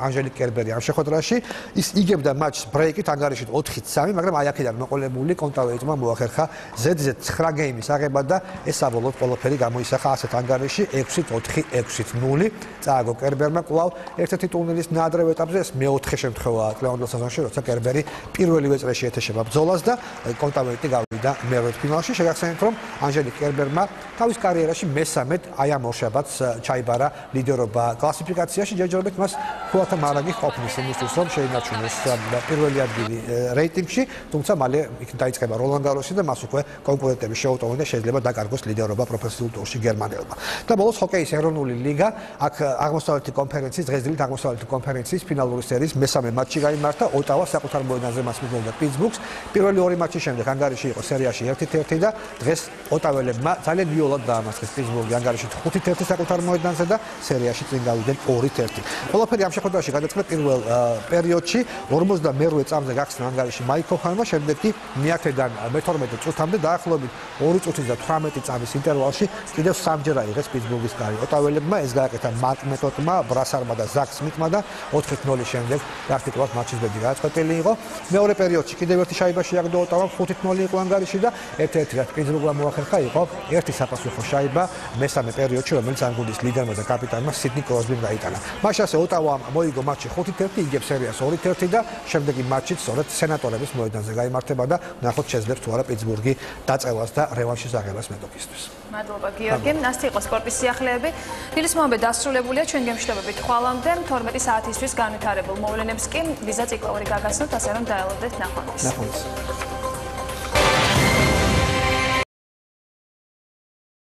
ანჟელიკ კერბერი ამ შეხვედრაში. ის იგებდა მატჩს ბრეიკით ანგარიშით 4-3, მაგრამ აი აქედან მოყოლებული კონტავეიტმა მოახერხა ზედიზედ 9 გეიმის აღება და ეს საბოლოოდ ყველაფერი გამოისახა ასეთ ანგარიში 6-4, 6-0. წააგო კერბერმა კვლავ ერთ-ერთი ტურნირის ნაადრევ ეტაპზე ეს მეოთხე შემთხვევაა წლევანდელ სეზონში, როცა კერბერი პირველივე წრეში ეთეშება ბრძოლას და კონტავეიტი გავიდა მეორე ფინალში. შეგახსენებთ, რომ ანჟელიკ კერბერმა თავის კარიერაში მესამედ აი ამ ორშაბათს ჩაიბარა ლიდერობა კლასიფიკაციაში, ჯერჯერობით მას ხუათა მარაგი ყოფნის იმისთვის, რომ შეინარჩუნოს პირველი ადგილი რეიტინგში, თუმცა მალე იქ დაიწყება როლან გაროსი და მას უკვე კონკურენტები შეუტოვონ და შეიძლება დაკარგოს ლიდერობა პროფესიულ ტურში გერმანელმა. და ბოლოს ჰოკეის ეროვნული ლიგა, აქ აღმოსავლეთი კონფერენციის, დღესდღეობით აღმოსავლეთი კონფერენციის ფინალური სერიის მესამე მატჩი გაიმართა, ოტავა საკუთარ მოედანზე მას მიუღია პიტსბურგს. პირველი ორი მატჩის შემდეგ ანგარიში იყო სერიაში 1-1 და დღეს ოტაველებმა ძალიან იოლად დაამარცხეს პიტსბურგი ანგარიშით 5-1 საკუთარ მოედანზე და სერიაში წინ გავიდნენ 2-1. ყველაფერი ამ შეხვედრაში გადაწყდა პირველ პერიოდში 52 წამზე გახსნა ანგარიში მაიკოფანმა, შემდეგ კი მე-10-დან მე-12 წუთამდე დაახლოებით 2 წუთის და 18 წამის ინტერვალში კიდევ სამჯერ აიღეს პიტსბურგის კარი. ოტაველებმა ეს გააკეთა მარკ მეტოტმა, ბრასარმა და ზაკ სმითმა და 4-0 შემდეგ პრაქტიკულად მატჩის ბედი გადაწყვეტილი იყო. მეორე პერიოდში კიდევ ერთი შაიბა შეაგდო ოტავამ 5-0 იყო ანგარიში და ერთ-ერთი რაც პიტსბურგმა მოახერხა იყო ერთი საფასუხო შაიბა მესამე პერიოდში, რომელიც ანგოლის ლიდერმა და კაპიტანმა სიდნი კროსბიმ გაიტანა. მაშ ასე ოტავამ მოიგო მატჩი 5-1, იგებს სერიას 2-1 და შემდეგი მატჩით სწორედ სენატორების მოედანზე გაიმართება და ნახოთ შეძლებს თუ არა პიტსბურგი დაწევას და რევანშის აღებას მეტოქისთვის. მადლობა გიორგი. ასეთი იყო სპორტის სიახლეები. დილის მოამბე დასრულებულია, ჩვენ გემშვიდობებით ხვალამდე 12 საათისთვის განვითარებულ მოვლენებს კი ვიზა ციკლოვანი გაგაცნოთ, ასე რომ დაელოდეთ ნახვამდის.